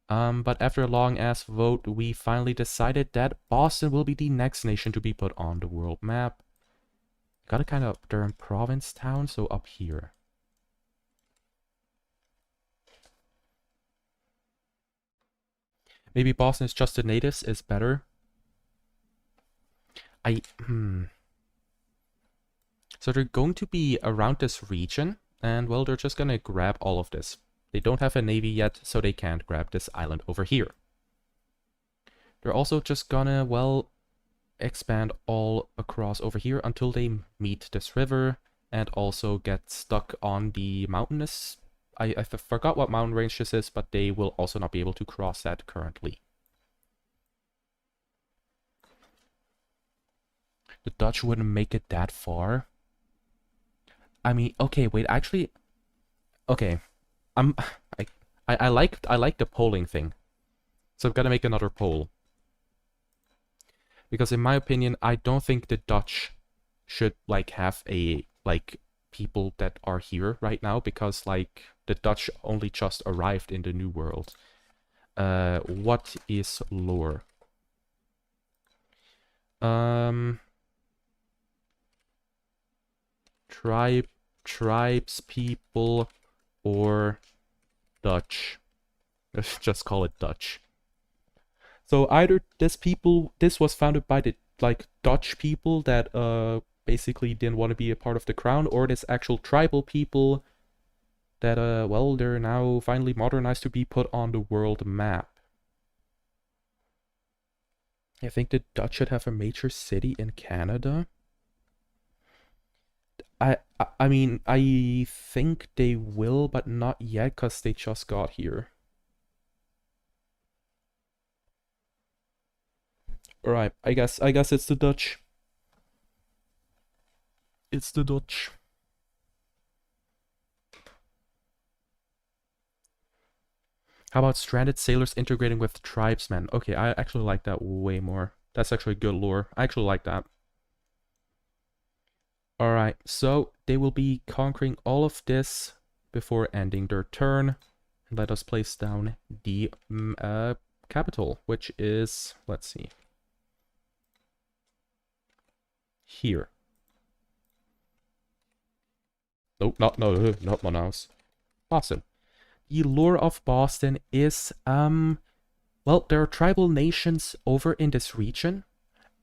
But after a long-ass vote, we finally decided that Boston will be the next nation to be put on the world map. Got a kind of Durham province town, so up here. Maybe Boston is just the natives is better. So they're going to be around this region, and well, they're just gonna grab all of this. They don't have a navy yet, so they can't grab this island over here. They're also just gonna, well, expand all across over here until they meet this river and also get stuck on the mountainous... I forgot what mountain range this is, but they will also not be able to cross that currently. The Dutch wouldn't make it that far. I mean, okay, wait, actually... Okay. I like the polling thing. So I've got to make another poll. Because in my opinion, I don't think the Dutch should, like, have a, like, people that are here right now. Because, like, the Dutch only just arrived in the New World. What is lore? Tribes, people, or Dutch. Let's just call it Dutch. So either this was founded by the, like, Dutch people that basically didn't want to be a part of the crown, or this actual tribal people that well, they're now finally modernized to be put on the world map. I think the Dutch should have a major city in Canada. I mean, I think they will, but not yet, because they just got here. Alright, I guess it's the Dutch. It's the Dutch. How about stranded sailors integrating with tribesmen? Okay, I actually like that way more. That's actually good lore. I actually like that. Alright, so they will be conquering all of this before ending their turn. Let us place down the capital, which is, let's see, here. Nope, not Manaus. Boston. The lore of Boston is, well, there are tribal nations over in this region.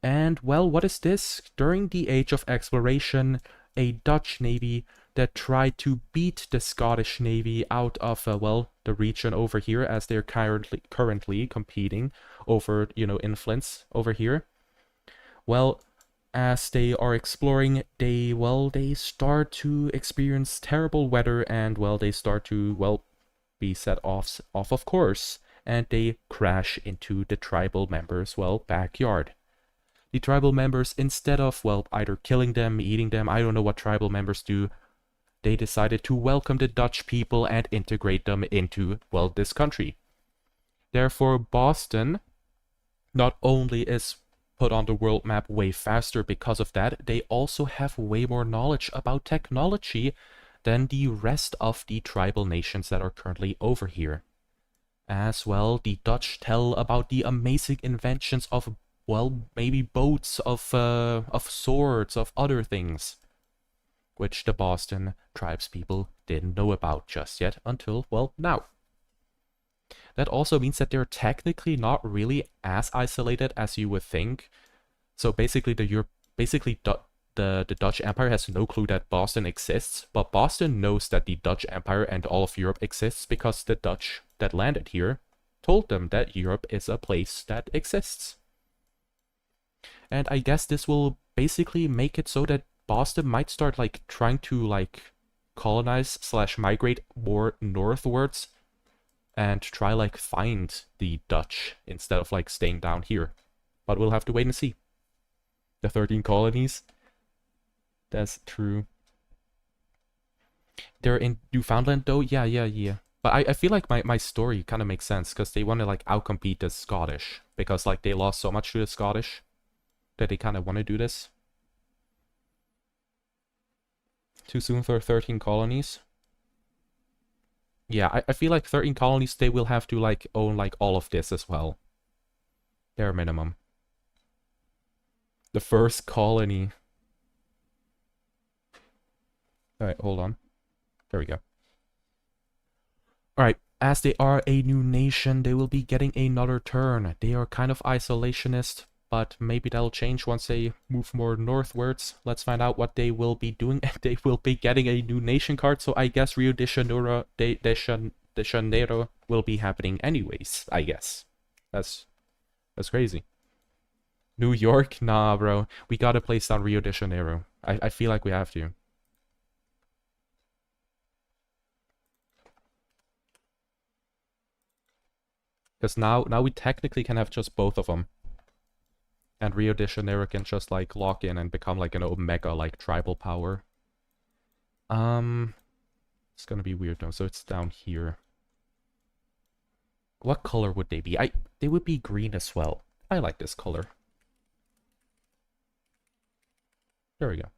And, well, what is this? During the Age of Exploration, a Dutch navy that tried to beat the Scottish navy out of, well, the region over here, as they're currently competing over, you know, influence over here. Well, as they are exploring, they start to experience terrible weather, and, well, they start to, well, be set off of course. and they crash into the tribal members', well, backyard. The tribal members, instead of, well, either killing them, eating them, I don't know what tribal members do, they decided to welcome the Dutch people and integrate them into, well, this country. Therefore, Boston not only is put on the world map way faster because of that, they also have way more knowledge about technology than the rest of the tribal nations that are currently over here. As well, the Dutch tell about the amazing inventions of, well, maybe boats, of swords, of other things, which the Boston tribes people didn't know about just yet until, well, now. That also means that they're technically not really as isolated as you would think. So basically, the Dutch Empire has no clue that Boston exists, but Boston knows that the Dutch Empire and all of Europe exists because the Dutch that landed here told them that Europe is a place that exists. And I guess this will basically make it so that Boston might start like trying to like colonize / migrate more northwards and try like find the Dutch instead of like staying down here. But we'll have to wait and see. The 13 colonies. That's true. They're in Newfoundland though? Yeah. But I feel like my story kind of makes sense because they want to like outcompete the Scottish. Because like they lost so much to the Scottish that they kind of want to do this. Too soon for 13 colonies? Yeah, I feel like 13 colonies, they will have to like own like all of this as well. Bare minimum. The first colony. Alright, hold on. There we go. Alright, as they are a new nation, they will be getting another turn. They are kind of isolationist, but maybe that'll change once they move more northwards. Let's find out what they will be doing. They will be getting a new nation card, so I guess Rio de Janeiro will be happening anyways, I guess. That's crazy. New York? Nah, bro. We gotta place down Rio de Janeiro. I feel like we have to. Because now we technically can have just both of them. And Rio de Janeiro can just like lock in and become like an omega like tribal power. It's gonna be weird though, so it's down here. What color would they be? They would be green as well. I like this color. There we go.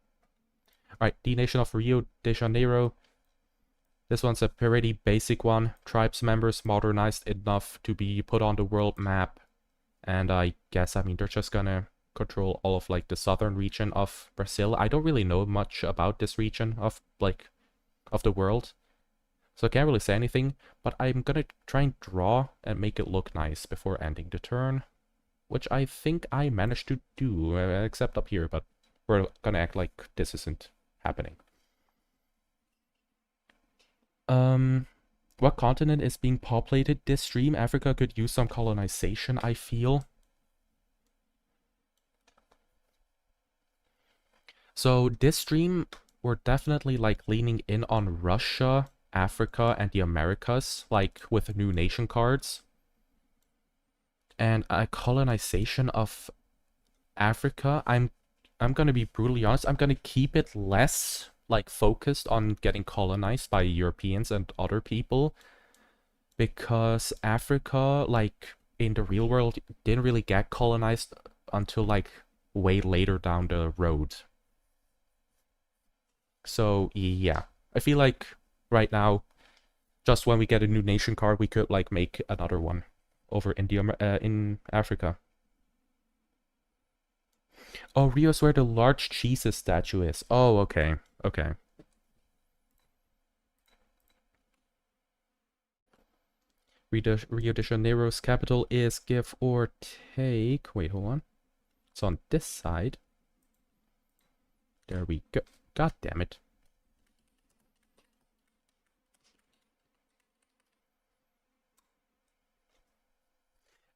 Alright, the nation of Rio de Janeiro. This one's a pretty basic one. Tribes members modernized enough to be put on the world map. And I guess, I mean, they're just gonna control all of like the southern region of Brazil. I don't really know much about this region of like of the world, so I can't really say anything, but I'm gonna try and draw and make it look nice before ending the turn, which I think I managed to do, except up here, but we're gonna act like this isn't happening. What continent is being populated this stream? Africa could use some colonization, I feel. So this stream, we're definitely like leaning in on Russia, Africa, and the Americas, like with new nation cards. And a colonization of Africa, I'm gonna be brutally honest, I'm gonna keep it less like focused on getting colonized by Europeans and other people, because Africa, like in the real world, didn't really get colonized until like way later down the road. So yeah, I feel like right now, just when we get a new nation card, we could like make another one over in Africa. Oh, Rio's where the large Jesus statue is. Oh, okay. Okay. Rio de Janeiro's capital is give or take... Wait, hold on. It's on this side. There we go. God damn it.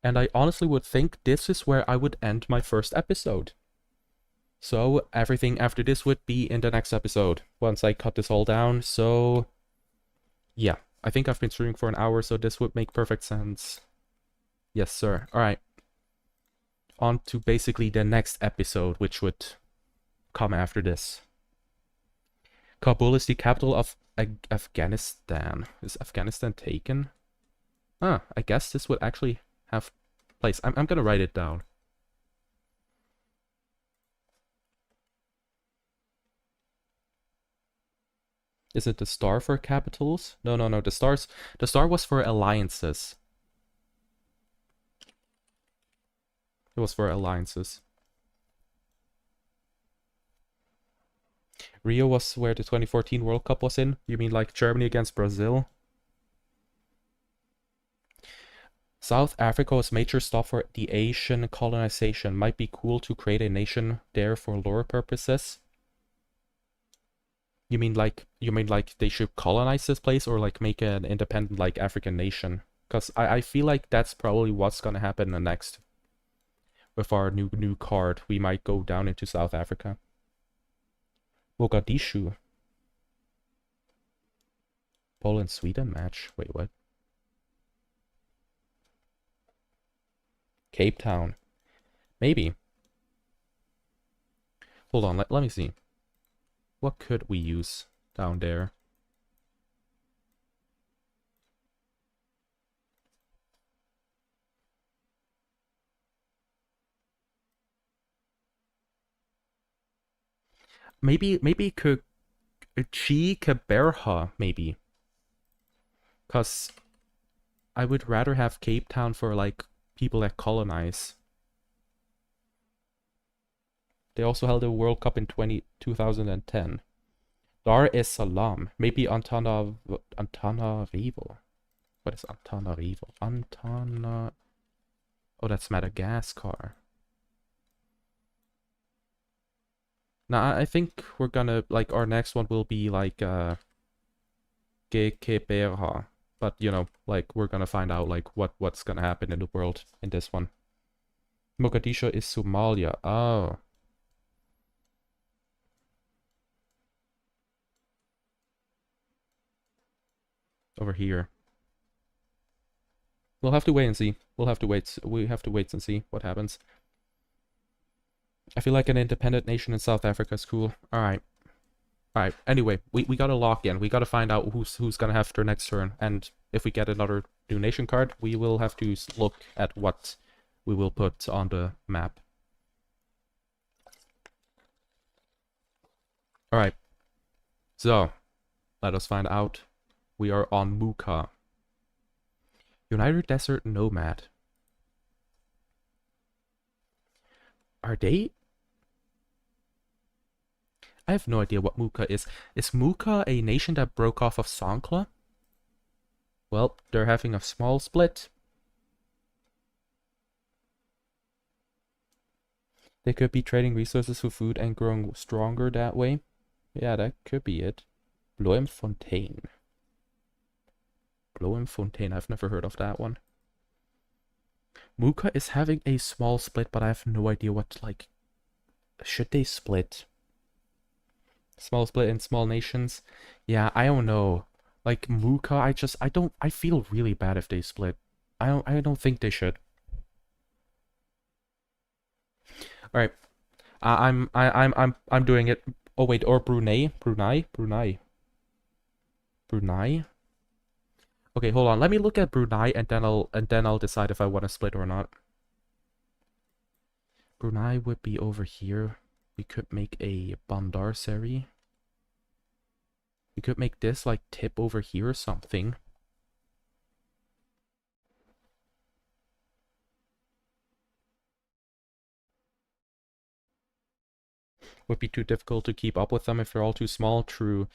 And I honestly would think this is where I would end my first episode. So everything after this would be in the next episode, once I cut this all down. So yeah, I think I've been streaming for an hour, so this would make perfect sense. Yes, sir. All right. On to basically the next episode, which would come after this. Kabul is the capital of Afghanistan. Is Afghanistan taken? Ah, I guess this would actually have place. I'm gonna write it down. Is it the star for capitals? No, no, no. The star was for alliances. It was for alliances. Rio was where the 2014 World Cup was in? You mean like Germany against Brazil? South Africa was major stop for the Asian colonization. Might be cool to create a nation there for lore purposes. You mean like they should colonize this place or like make an independent like African nation? Because I feel like that's probably what's gonna happen next. With our new card, we might go down into South Africa. Mogadishu. Poland-Sweden match. Wait, what? Cape Town. Maybe. Hold on, let me see. What could we use down there? Maybe could Chi Caberha, maybe. Cause I would rather have Cape Town for like people that colonize. They also held a World Cup in 2010. Dar es Salaam. Maybe Antananarivo. What is Antananarivo? Oh, that's Madagascar. Now, I think we're gonna, like, our next one will be, like, Gekeberha. But, you know, like, we're gonna find out, like, what's gonna happen in the world in this one. Mogadishu is Somalia. Oh. Over here. We'll have to wait and see. We have to wait and see what happens. I feel like an independent nation in South Africa is cool. Alright. Alright, anyway, we gotta lock in. We gotta find out who's gonna have their next turn. And if we get another new nation card, we will have to look at what we will put on the map. Alright. So, let us find out. We are on Muka. United Desert Nomad. Are they? I have no idea what Muka is. Is Muka a nation that broke off of Songkla? Well, they're having a small split. They could be trading resources for food and growing stronger that way. Yeah, that could be it. Bloemfontein. Bloemfontein, I've never heard of that one. Muka is having a small split, but I have no idea what, like... Should they split? Small split in small nations? Yeah, I don't know. Like, Muka, I feel really bad if they split. I don't think they should. Alright. I'm doing it. Oh wait, or Brunei? Brunei. Okay, hold on. Let me look at Brunei and then I'll decide if I want to split or not. Brunei would be over here. We could make a Bandar Seri. We could make this like tip over here or something. Would be too difficult to keep up with them if they're all too small. True.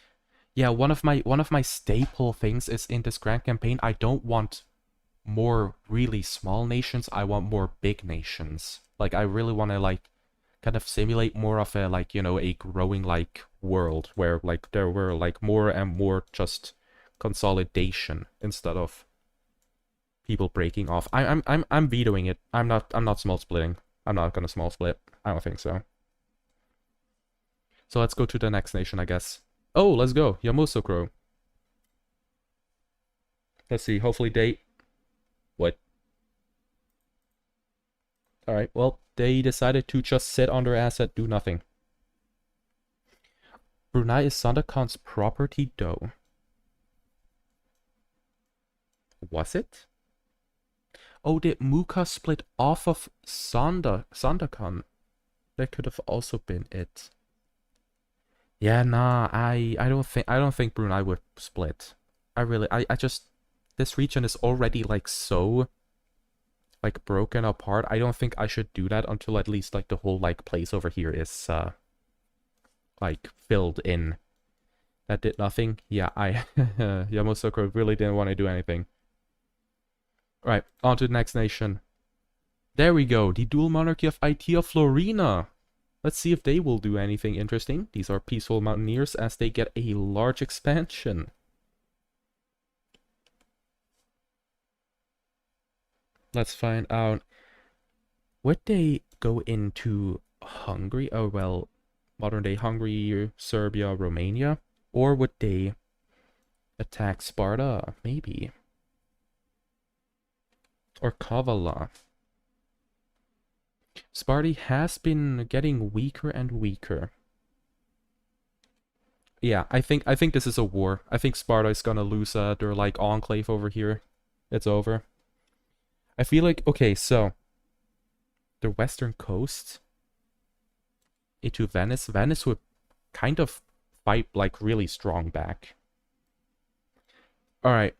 Yeah, one of my staple things is in this grand campaign, I don't want more really small nations. I want more big nations. Like I really want to like kind of simulate more of a like, you know, a growing like world where like there were like more and more just consolidation instead of people breaking off. I'm vetoing it. I'm not small splitting. I'm not gonna small split. I don't think so. So let's go to the next nation, I guess. Oh, let's go. Yamoussoukro. Let's see. Hopefully they... What? Alright, well, they decided to just sit on their asset, do nothing. Brunei is Sandakan's property, though. Was it? Oh, did Muka split off of Sandakan? That could have also been it. Yeah, nah, I don't think Brunei would split. I just this region is already like so like broken apart. I don't think I should do that until at least like the whole like place over here is like filled in. That did nothing. Yeah, Yamoussoukro really didn't want to do anything. Right, on to the next nation. There we go, the dual monarchy of Itea Florina. Let's see if they will do anything interesting. These are peaceful mountaineers as they get a large expansion. Let's find out. Would they go into Hungary? Oh, well, modern day Hungary, Serbia, Romania? Or would they attack Sparta? Maybe. Or Kavala. Sparta has been getting weaker and weaker. Yeah, I think this is a war. I think Sparta is gonna lose their like enclave over here. It's over. I feel like okay, so the western coast into Venice. Venice would kind of fight like really strong back. Alright.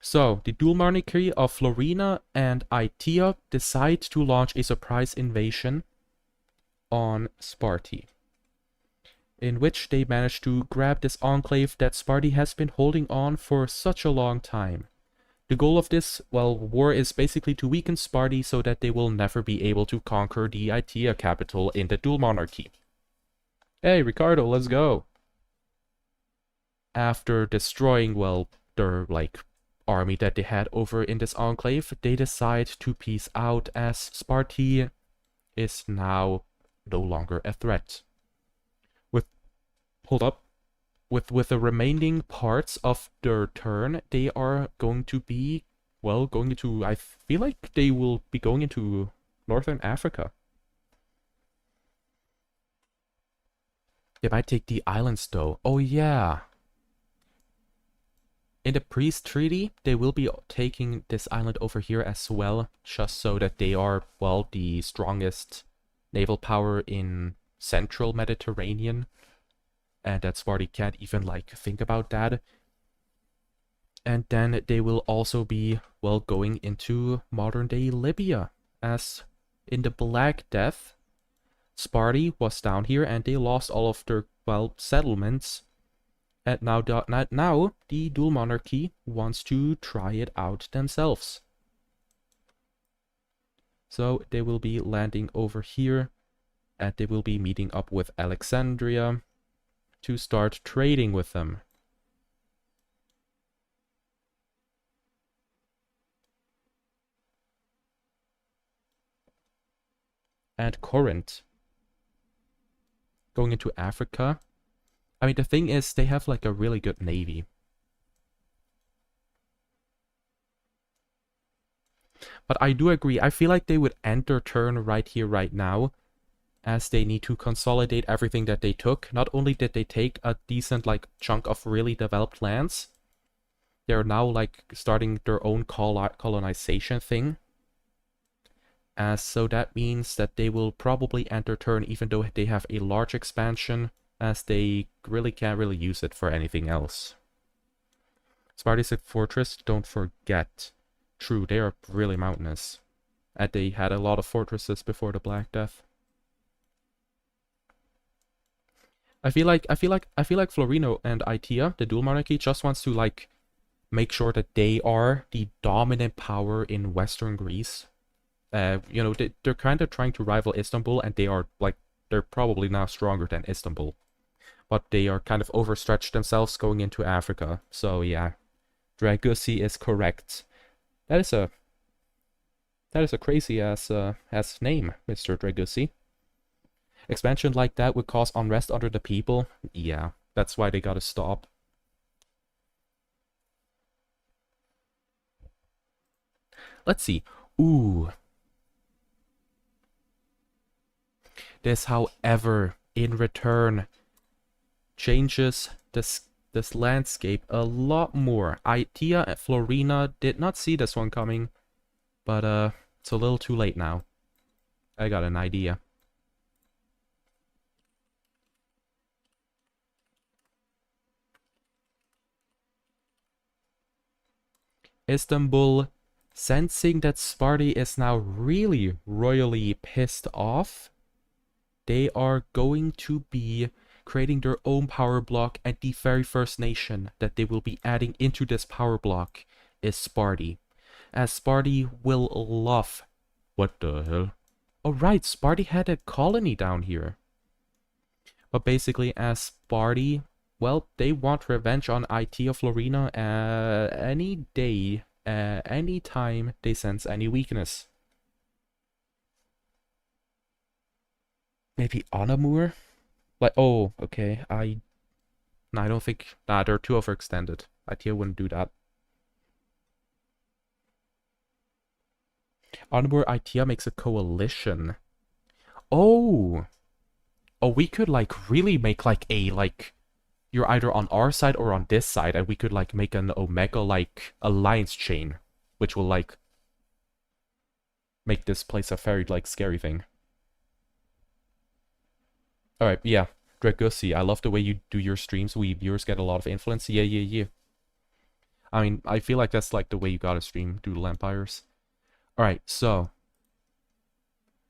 So, the dual monarchy of Florina and Itea decide to launch a surprise invasion on Sparta, in which they manage to grab this enclave that Sparta has been holding on for such a long time. The goal of this, well, war is basically to weaken Sparta so that they will never be able to conquer the Itea capital in the dual monarchy. Hey, Ricardo, let's go! After destroying, well, their, like, army that they had over in this enclave, they decide to peace out as Sparta is now no longer a threat. With the remaining parts of their turn, they are going to be, well, I feel like they will be going into Northern Africa. They might take the islands though. Oh yeah. In the peace treaty, they will be taking this island over here as well, just so that they are, well, the strongest naval power in central Mediterranean. And that Sparta can't even, like, think about that. And then they will also be, well, going into modern-day Libya. As in the Black Death, Sparta was down here and they lost all of their, well, settlements. And now the dual monarchy wants to try it out themselves. So they will be landing over here, and they will be meeting up with Alexandria to start trading with them. And Corinth. Going into Africa. I mean, the thing is, they have like a really good navy. But I do agree, I feel like they would end their turn right here, right now, as they need to consolidate everything that they took. Not only did they take a decent like chunk of really developed lands, they're now like starting their own colonization thing. So that means that they will probably end their turn even though they have a large expansion, as they really can't really use it for anything else. Sparta's fortress, don't forget. True, they are really mountainous. And they had a lot of fortresses before the Black Death. I feel like Florino and Itea, the dual monarchy, just wants to like make sure that they are the dominant power in Western Greece. You know, they're kind of trying to rival Istanbul, and they are like, they're probably now stronger than Istanbul. But they are kind of overstretched themselves going into Africa. So yeah, Dragusi is correct. That is a crazy ass name, Mr. Dragusi. Expansion like that would cause unrest under the people. Yeah, that's why they gotta stop. Let's see. Ooh. This, however, in return, changes this landscape a lot more. Itea and Florina did not see this one coming, but it's a little too late now. I got an idea. Istanbul, sensing that Sparta is now really royally pissed off, they are going to be creating their own power block, and the very first nation that they will be adding into this power block is Sparta. As Sparta will love... What the hell? Oh right, Sparta had a colony down here. But basically, as Sparta, well, they want revenge on Itea Florina any day, any time they sense any weakness. Maybe Onamur? Like, oh, okay, no, I don't think... Nah, they're too overextended. Itea wouldn't do that. Onamur Itea makes a coalition. Oh! Oh, we could, like, really make, like, a, like... You're either on our side or on this side, and we could, like, make an Omega, like, alliance chain. Which will, like... make this place a very, like, scary thing. Alright, yeah. Dragussi, I love the way you do your streams. We viewers get a lot of influence. Yeah. I mean, I feel like that's, like, the way you gotta stream Doodle Empires. Alright, so...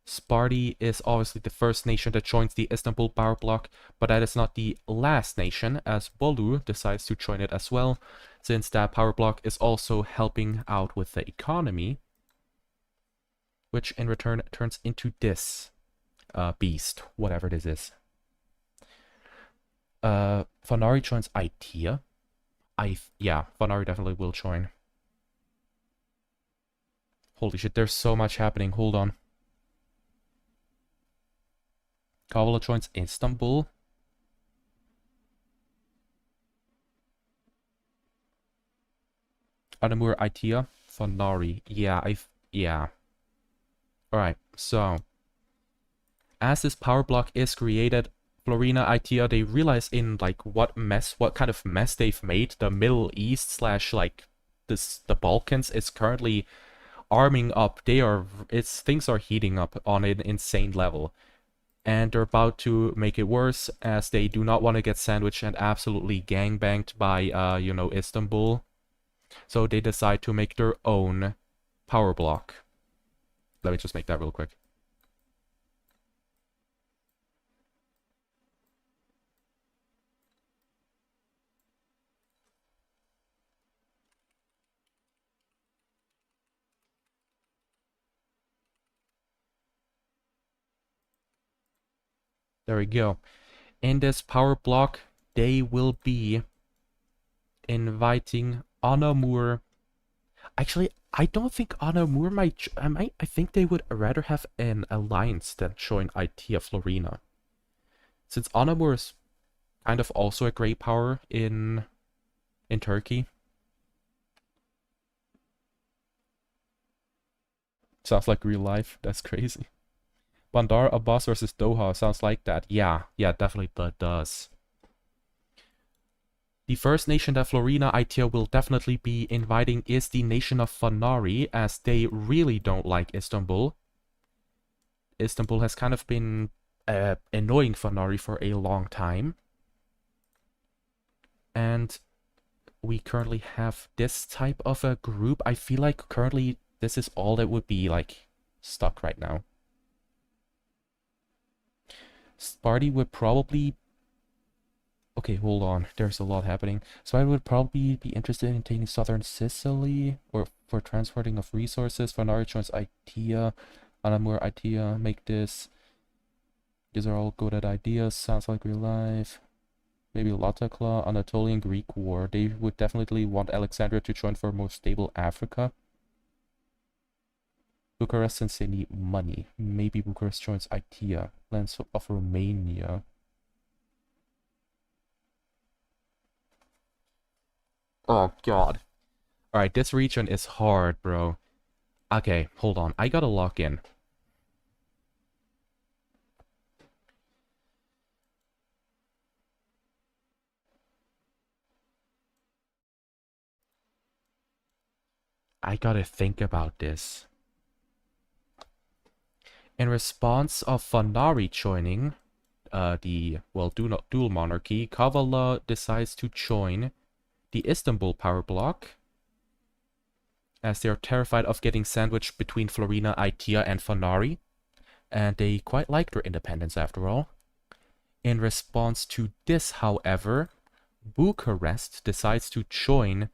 Sparta is obviously the first nation that joins the Istanbul power block, but that is not the last nation, as Bolu decides to join it as well, since that power block is also helping out with the economy, which in return turns into this beast, whatever this is. Fanari joins Itea. Yeah, Fanari definitely will join. Holy shit, there's so much happening, hold on. Kavala joins Istanbul. Adamur Itea. Fanari. Yeah. Alright, so... As this power block is created, Florina, Itea, they realize in, like, what kind of mess they've made. The Middle East slash, like, the Balkans is currently arming up. Things are heating up on an insane level. And they're about to make it worse, as they do not want to get sandwiched and absolutely gangbanged by, Istanbul. So they decide to make their own power block. Let me just make that real quick. There we go. In this power block, they will be inviting Onamur. Actually, I don't think Onamur might... I think they would rather have an alliance than join Itea Florina. Since Onamur is kind of also a great power in Turkey. Sounds like real life. That's crazy. Bandar Abbas versus Doha sounds like that. Yeah, definitely that does. The first nation that Florina Itea will definitely be inviting is the nation of Fanari, as they really don't like Istanbul. Istanbul has kind of been annoying Fanari for a long time. And we currently have this type of a group. I feel like currently this is all that would be, like, stuck right now. Sparta would probably... Okay, hold on. There's a lot happening. Sparta would probably be interested in taking southern Sicily, or for transporting of resources. Fanari joins Itea. Anamur, Itea, make this. These are all good ideas. Sounds like real life. Maybe Latakla, Anatolian Greek War. They would definitely want Alexandria to join for a more stable Africa. Bucharest, since they need money. Maybe Bucharest joins Itea. Lands of Romania. Oh god. Alright, this region is hard, bro. Okay, hold on. I gotta lock in. I gotta think about this. In response of Fanari joining the, well, dual monarchy, Kavala decides to join the Istanbul power bloc, as they are terrified of getting sandwiched between Florina, Aitia, and Fanari, and they quite like their independence after all. In response to this, however, Bucharest decides to join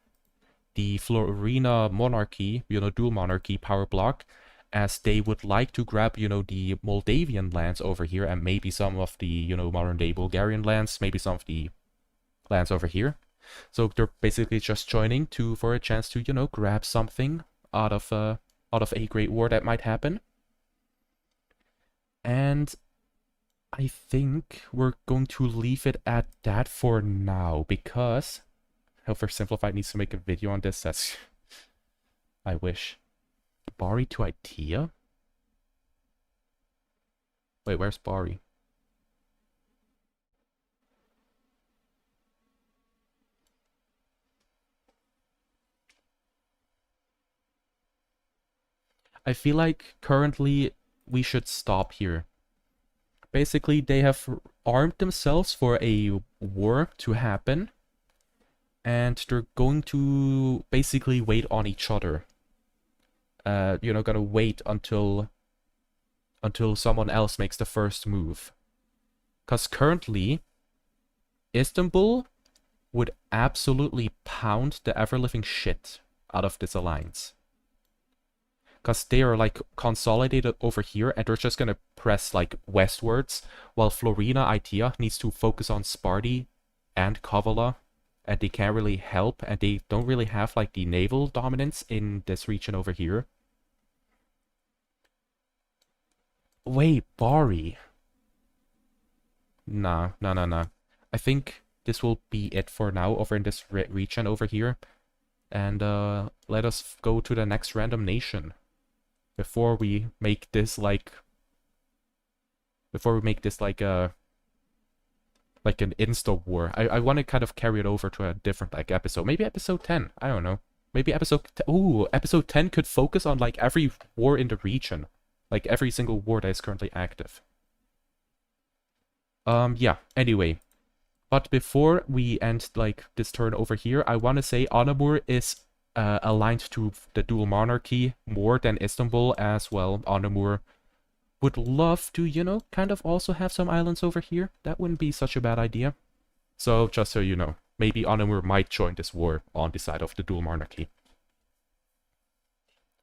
the Florina monarchy, dual monarchy power bloc, as they would like to grab, the Moldavian lands over here, and maybe some of the, modern-day Bulgarian lands, maybe some of the lands over here. So they're basically just joining for a chance to, grab something out of a great war that might happen. And I think we're going to leave it at that for now, because Oversimplified needs to make a video on this. That's... I wish. Bari to Aitia? Wait, where's Bari? I feel like currently we should stop here. Basically, they have armed themselves for a war to happen, and they're going to basically wait on each other. Gonna wait until someone else makes the first move. Because currently, Istanbul would absolutely pound the ever-living shit out of this alliance. Because they are, like, consolidated over here, and they're just gonna press, like, westwards, while Florina Aitia needs to focus on Sparti and Kavala, and they can't really help, and they don't really have, like, the naval dominance in this region over here. Wait, Bari. Nah. I think this will be it for now over in this region over here. And let us go to the next random nation. Before we make this like an insta war. I want to kind of carry it over to a different like episode. Maybe episode 10. I don't know. Maybe episode 10 could focus on like every war in the region. Like every single war that is currently active. Yeah, anyway. But before we end like this turn over here, I want to say Anamur is aligned to the dual monarchy more than Istanbul as well. Anamur would love to, kind of also have some islands over here. That wouldn't be such a bad idea. So, just so you know, maybe Anamur might join this war on the side of the dual monarchy.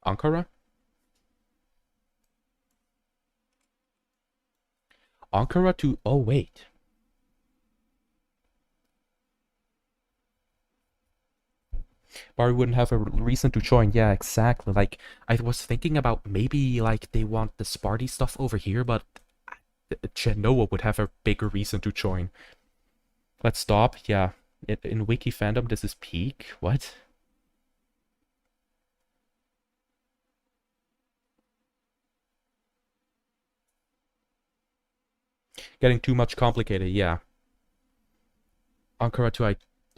Ankara? Ankara to... Oh, wait. Bari wouldn't have a reason to join. Yeah, exactly. Like, I was thinking about maybe, like, they want the Sparty stuff over here, but Genoa would have a bigger reason to join. Let's stop. Yeah. In Wiki fandom, this is peak. What? Getting too much complicated, yeah. Ankara to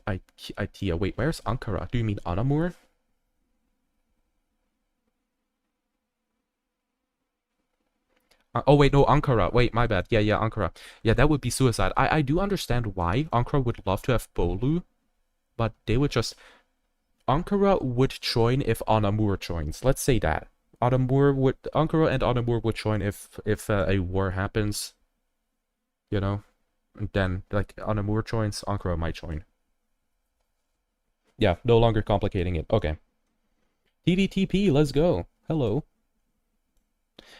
Aitia. Wait, where's Ankara? Do you mean Anamur? Oh wait, no, Ankara. Wait, my bad. Yeah, Ankara. Yeah, that would be suicide. I do understand why Ankara would love to have Bolu, but they would just... Ankara would join if Anamur joins. Let's say that. Ankara and Anamur would join if a war happens. And then, like, Anamur joins, Ankara might join. Yeah, no longer complicating it. Okay. TDTP, let's go. Hello.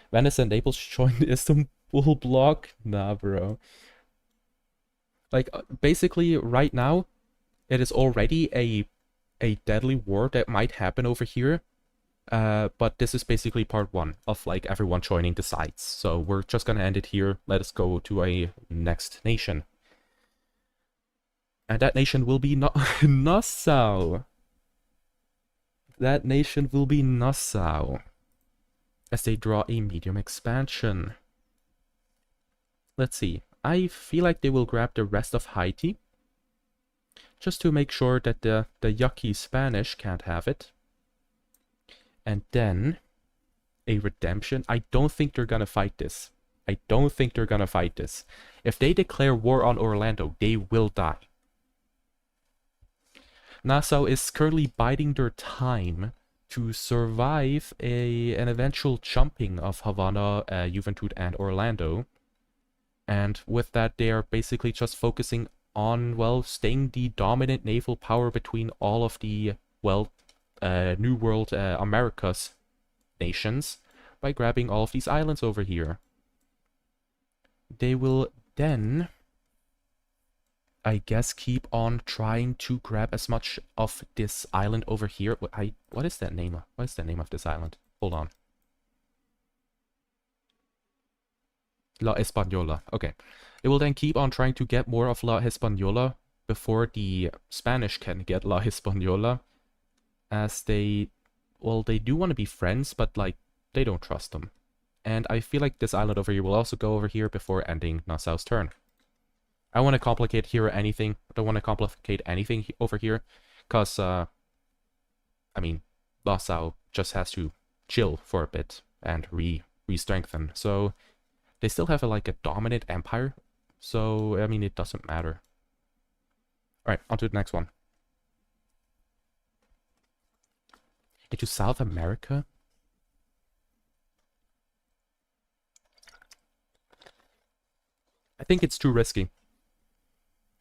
Venice and Naples join the Istanbul block? Nah, bro. Like, basically, right now, it is already a deadly war that might happen over here. But this is basically part 1 of, like, everyone joining the sides. So we're just gonna end it here. Let us go to a next nation. And that nation will be Nassau. That nation will be Nassau. As they draw a medium expansion. Let's see. I feel like they will grab the rest of Haiti. Just to make sure that the yucky Spanish can't have it. And then a redemption. I don't think they're gonna fight this. I don't think they're gonna fight this. If they declare war on Orlando, they will die. Nassau is currently biding their time to survive an eventual jumping of Havana, Juventud, and Orlando. And with that, they are basically just focusing on, well, staying the dominant naval power between all of the, well, New World Americas nations by grabbing all of these islands over here. They will then, I guess, keep on trying to grab as much of this island over here. What is that name? What is the name of this island? Hold on. La Española. Okay. They will then keep on trying to get more of La Española before the Spanish can get La Española. As they, well, they do want to be friends, but, like, they don't trust them. And I feel like this island over here will also go over here before ending Nassau's turn. I want to complicate here anything. I don't want to complicate anything over here. Because, I mean, Nassau just has to chill for a bit and re-strengthen. So, they still have like a dominant empire. So, I mean, it doesn't matter. Alright, on to the next one. Into South America? I think it's too risky.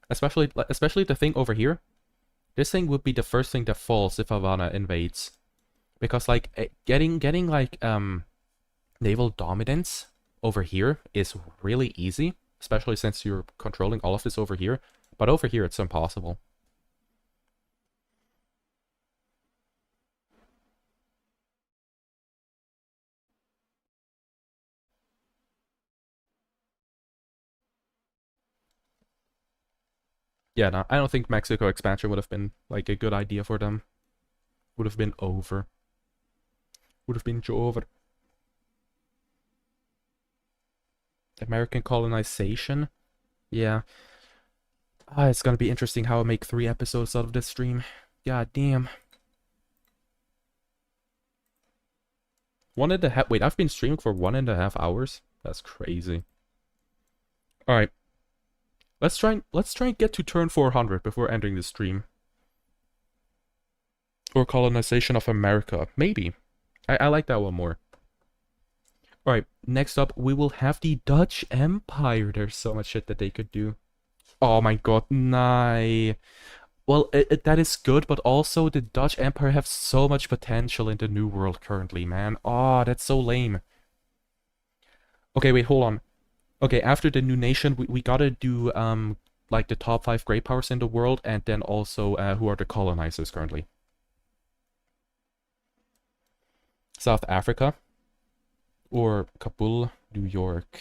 Especially the thing over here. This thing would be the first thing that falls if Havana invades. Because, like, getting like, naval dominance over here is really easy. Especially since you're controlling all of this over here. But over here, it's impossible. Yeah, no, I don't think Mexico expansion would have been, like, a good idea for them. Would have been over. Would have been over. American colonization? Yeah. It's gonna be interesting how I make 3 episodes out of this stream. God damn. 1.5... Wait, I've been streaming for 1.5 hours? That's crazy. Alright. Let's try and get to turn 400 before ending the stream. Or colonization of America. Maybe. I like that one more. Alright, next up, we will have the Dutch Empire. There's so much shit that they could do. Oh my god, nah. Well, that is good, but also the Dutch Empire have so much potential in the New World currently, man. Oh, that's so lame. Okay, wait, hold on. Okay, after the new nation, we gotta do, like, the top 5 great powers in the world, and then also, who are the colonizers currently. South Africa. Or Kabul, New York.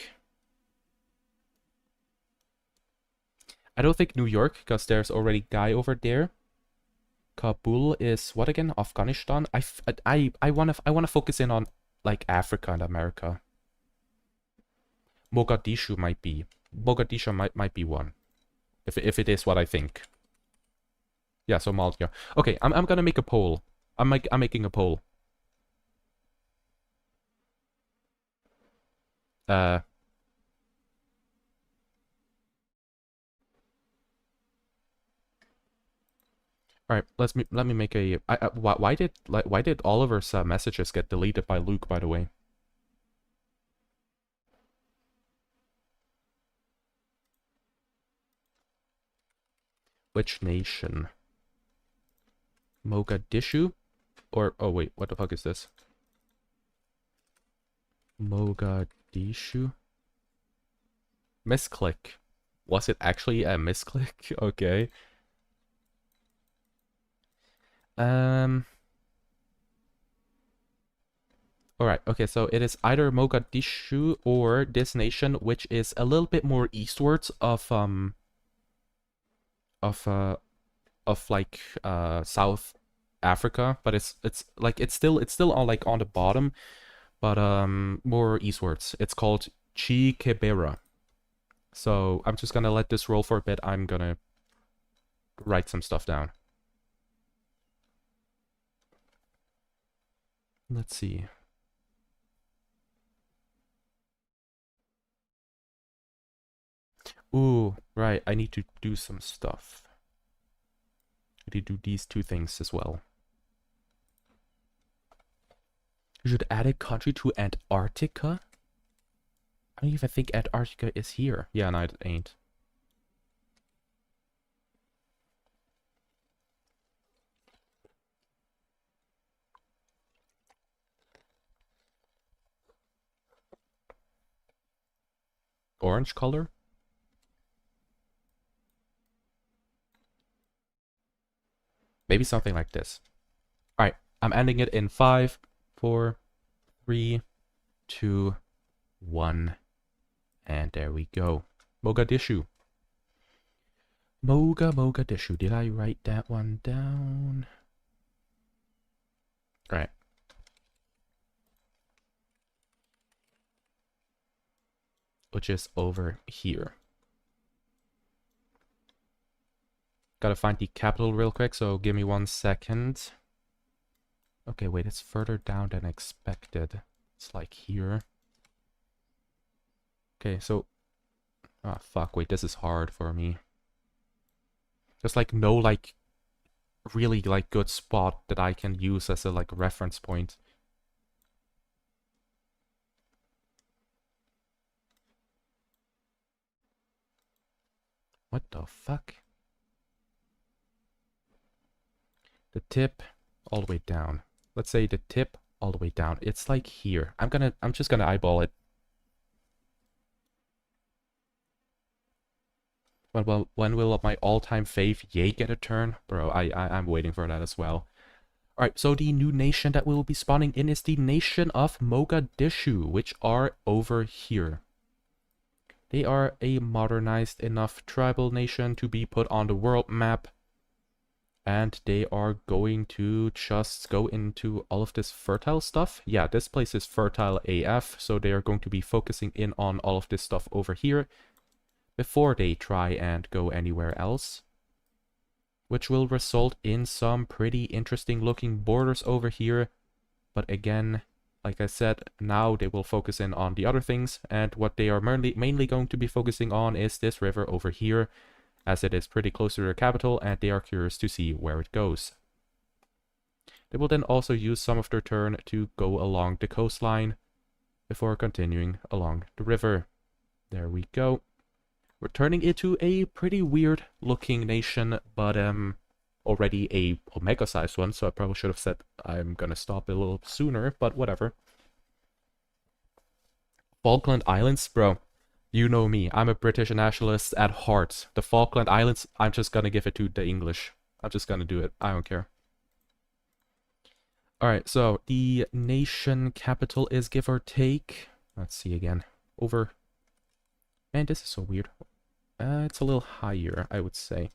I don't think New York, because there's already guy over there. Kabul is what again? Afghanistan. I wanna focus in on like Africa and America. Mogadishu might be. Mogadishu might be one. If it is what I think. Yeah, Somalia. Okay, I'm gonna make a poll. I'm making a poll. Alright, let me make a... why did Oliver's messages get deleted by Luke, by the way? Which nation? Mogadishu? Or, oh wait, what the fuck is this? Mogadishu? Misclick. Was it actually a misclick? Okay. Alright, okay, so it is either Mogadishu or this nation, which is a little bit more eastwards of like South Africa, but it's still on like on the bottom, but more eastwards. It's called Chikebera. So I'm just gonna let this roll for a bit. I'm gonna write some stuff down. Let's see. Ooh, right. I need to do some stuff. I need to do these two things as well. You should add a country to Antarctica? I don't even think Antarctica is here. Yeah, no, it ain't. Orange color? Maybe something like this. Alright, I'm ending it in 5, 4, 3, 2, 1. And there we go. Mogadishu. Mogadishu. Did I write that one down? Alright. Which is over here. Gotta find the capital real quick, so give me 1 second. Okay, wait, it's further down than expected. It's like here. Okay, so... Ah, fuck, wait, this is hard for me. There's like no, like, really, like, good spot that I can use as a, like, reference point. What the fuck? The tip all the way down. Let's say the tip all the way down. It's like here. I'm just gonna eyeball it. When will my all-time fave Yay get a turn? Bro, I'm waiting for that as well. Alright, so the new nation that we will be spawning in is the nation of Mogadishu, which are over here. They are a modernized enough tribal nation to be put on the world map. And they are going to just go into all of this fertile stuff. Yeah, this place is fertile AF, so they are going to be focusing in on all of this stuff over here before they try and go anywhere else. Which will result in some pretty interesting looking borders over here. But again, like I said, now they will focus in on the other things, and what they are mainly going to be focusing on is this river over here, as it is pretty close to their capital, and they are curious to see where it goes. They will then also use some of their turn to go along the coastline before continuing along the river. There we go. We're turning into a pretty weird looking nation, but already a omega-sized one, so I probably should have said I'm gonna stop a little sooner, but whatever. Falkland Islands, bro. You know me, I'm a British nationalist at heart. The Falkland Islands, I'm just gonna give it to the English. I'm just gonna do it, I don't care. Alright, so the nation capital is give or take. Let's see again. Over. Man, this is so weird. It's a little higher, I would say.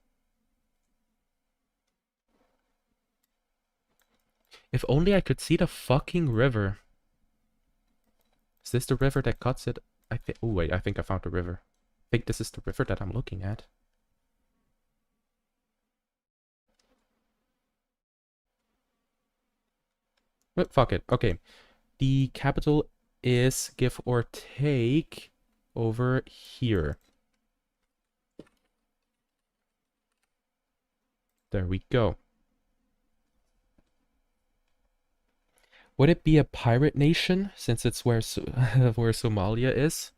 If only I could see the fucking river. Is this the river that cuts it? Oh wait, I think I found the river. I think this is the river that I'm looking at. But fuck it. Okay. The capital is give or take over here. There we go. Would it be a pirate nation, since it's where where Somalia is?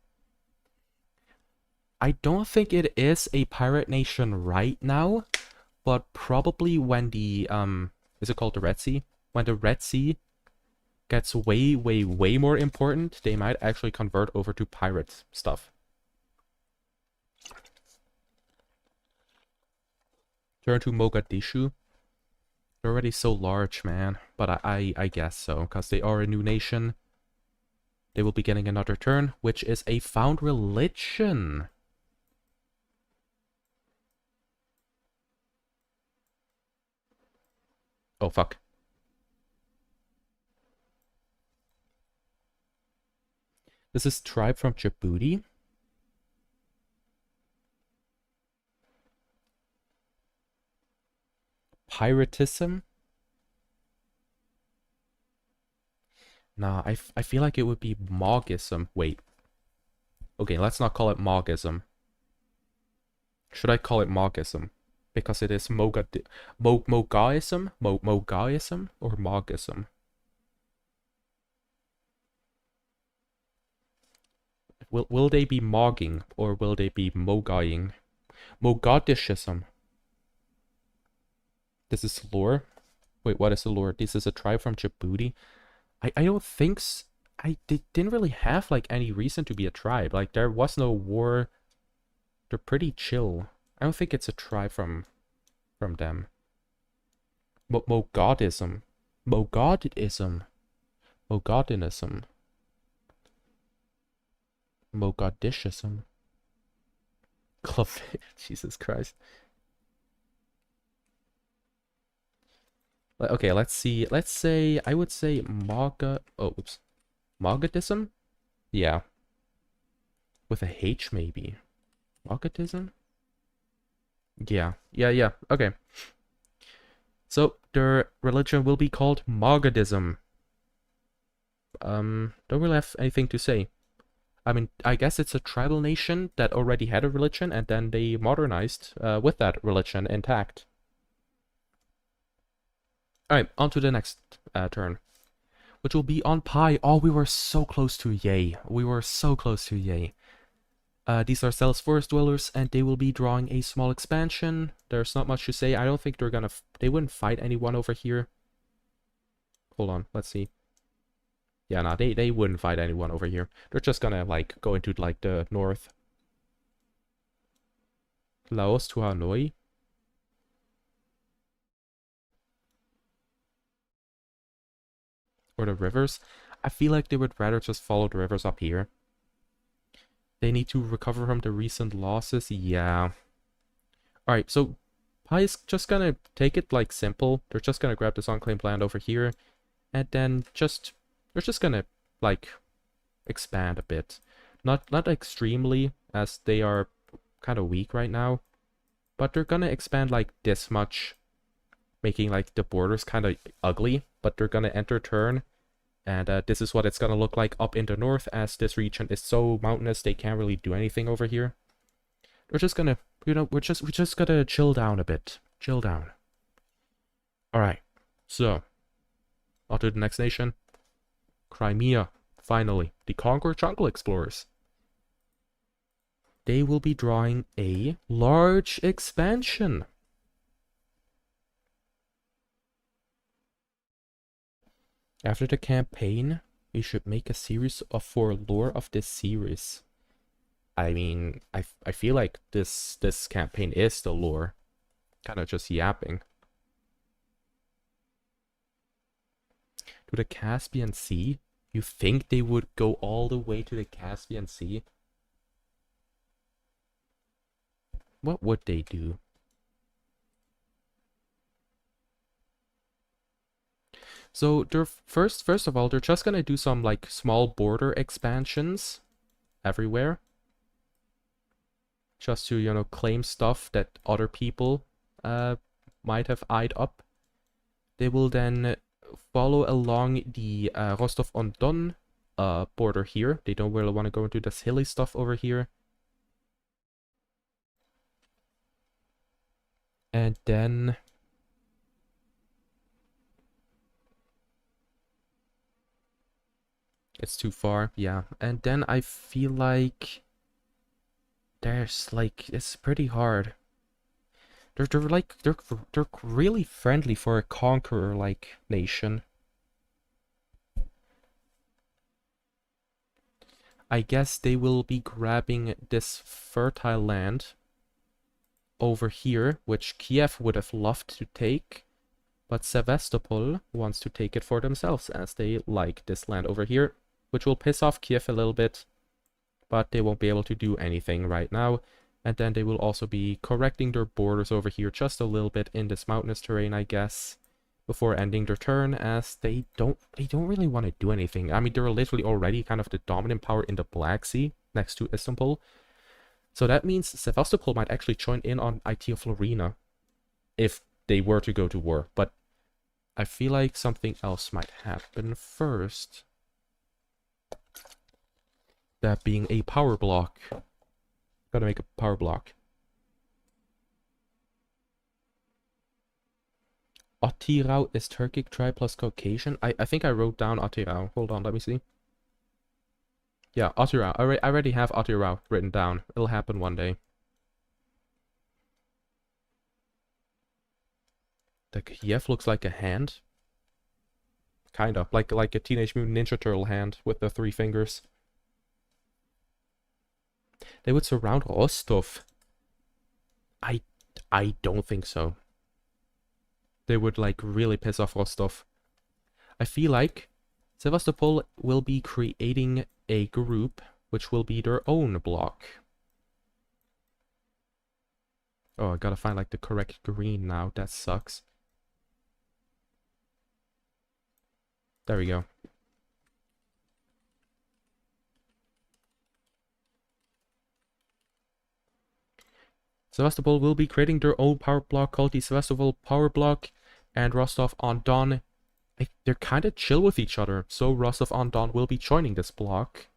I don't think it is a pirate nation right now, but probably when the is it called the Red Sea? When the Red Sea gets way more important, they might actually convert over to pirate stuff. Turn to Mogadishu. They're already so large, man. But I guess so, because they are a new nation. They will be getting another turn, which is a found religion. Oh, fuck. This is tribe from Djibouti. Piratism. Nah, I feel like it would be Mogism. Wait. Okay, let's not call it Mogism. Should I call it Mogism? Because it is Mogaism? Mogaism? Or Mogism? Will they be mogging or will they be mogaying? Mogadishism. This is lore. Wait, what is the lore? This is a tribe from Djibouti. I don't think they didn't really have like any reason to be a tribe. Like there was no war. They're pretty chill. I don't think it's a tribe from them. Mogodism. Mogodism. Mogodinism. Mogadishism. Jesus Christ. Okay, let's see. Let's say, I would say oops. Mogadism? Yeah. With a H, maybe. Mogadism? Yeah. Yeah. Okay. So, their religion will be called Mogadism. Don't really have anything to say. I mean, I guess it's a tribal nation that already had a religion, and then they modernized with that religion intact. Alright, on to the next turn, which will be on Pi. Oh, we were so close to Yay. We were so close to Yay. These are Cell's Forest Dwellers, and they will be drawing a small expansion. There's not much to say. I don't think they're gonna... they wouldn't fight anyone over here. Hold on, let's see. Yeah, nah, they wouldn't fight anyone over here. They're just gonna, like, go into, like, the north. Laos to Hanoi. Or the rivers. I feel like they would rather just follow the rivers up here. They need to recover from the recent losses. Yeah. Alright, so Pi is just gonna take it, like, simple. They're just gonna grab this unclaimed land over here. And then they're just gonna, like, expand a bit. Not extremely, as they are kind of weak right now. But they're gonna expand, like, this much. Making, like, the borders kind of ugly. But they're gonna enter turn. And this is what it's gonna look like up in the north, as this region is so mountainous they can't really do anything over here. We're just gonna, you know, we're just gonna chill down a bit. Chill down. Alright, so on to the next nation. Crimea, finally. The Conquer Jungle Explorers. They will be drawing a large expansion. After the campaign, we should make a series of for lore of this series. I mean, I feel like this campaign is the lore. Kind of just yapping. To the Caspian Sea? You think they would go all the way to the Caspian Sea? What would they do? So they're first of all, they're just gonna do some like small border expansions everywhere. Just to, you know, claim stuff that other people might have eyed up. They will then follow along the Rostov-on-Don border here. They don't really want to go into this hilly stuff over here. And then it's too far, yeah. And then I feel like there's like, it's pretty hard. They're really friendly for a conqueror like nation. I guess they will be grabbing this fertile land over here, which Kiev would have loved to take, but Sevastopol wants to take it for themselves, as they like this land over here, which will piss off Kiev a little bit, but they won't be able to do anything right now. And then they will also be correcting their borders over here just a little bit in this mountainous terrain, I guess, before ending their turn, as they don't really want to do anything. I mean, they're literally already kind of the dominant power in the Black Sea next to Istanbul. So that means Sevastopol might actually join in on Itea Florina if they were to go to war. But I feel like something else might happen first. that being a power block. Gotta make a power block. Atirau is Turkic tribe plus Caucasian. I think I wrote down Atirau. Hold on, let me see. Yeah, Atirau. I already have Atirau written down. It'll happen one day. The Kiev looks like a hand. Kinda. Like a Teenage Mutant Ninja Turtle hand with the 3 fingers. They would surround Rostov. I don't think so. They would like really piss off Rostov. I feel like Sevastopol will be creating a group which will be their own block. Oh, I gotta find like the correct green now. That sucks. There we go. Sevastopol will be creating their own power block called the Sevastopol Power Block, and Rostov-on-Don, they're kind of chill with each other, so Rostov-on-Don will be joining this block,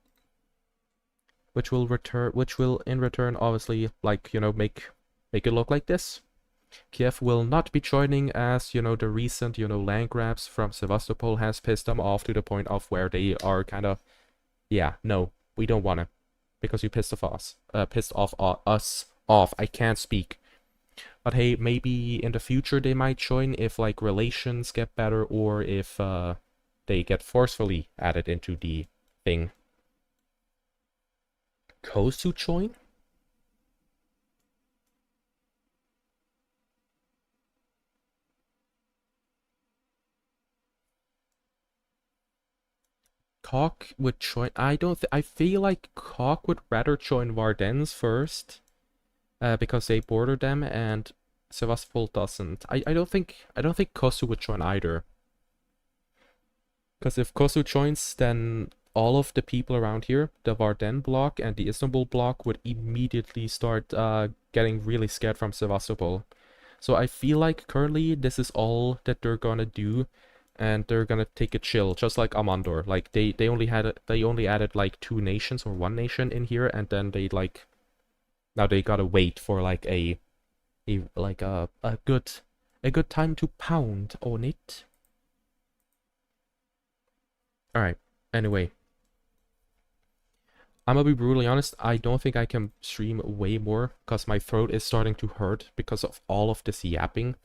which will in return obviously, like, you know, make it look like this. Kiev will not be joining, as, you know, the recent, you know, land grabs from Sevastopol has pissed them off to the point of where they are kind of, yeah, no, we don't want it, because you pissed off us off. I can't speak. But hey, maybe in the future they might join if like relations get better, or if they get forcefully added into the thing. Kosu join? Kok would join. I feel like Kok would rather join Vardens first. Because they border them, and Sevastopol doesn't. I don't think Kosu would join either. Because if Kosu joins, then all of the people around here, the Varden block and the Istanbul block, would immediately start getting really scared from Sevastopol. So I feel like currently this is all that they're gonna do, and they're gonna take a chill, just like Amandor. Like they only added like 2 nations or 1 nation in here, and then they like. Now they gotta wait for like a good time to pound on it. Alright, anyway. I'm gonna be brutally honest, I don't think I can stream way more because my throat is starting to hurt because of all of this yapping.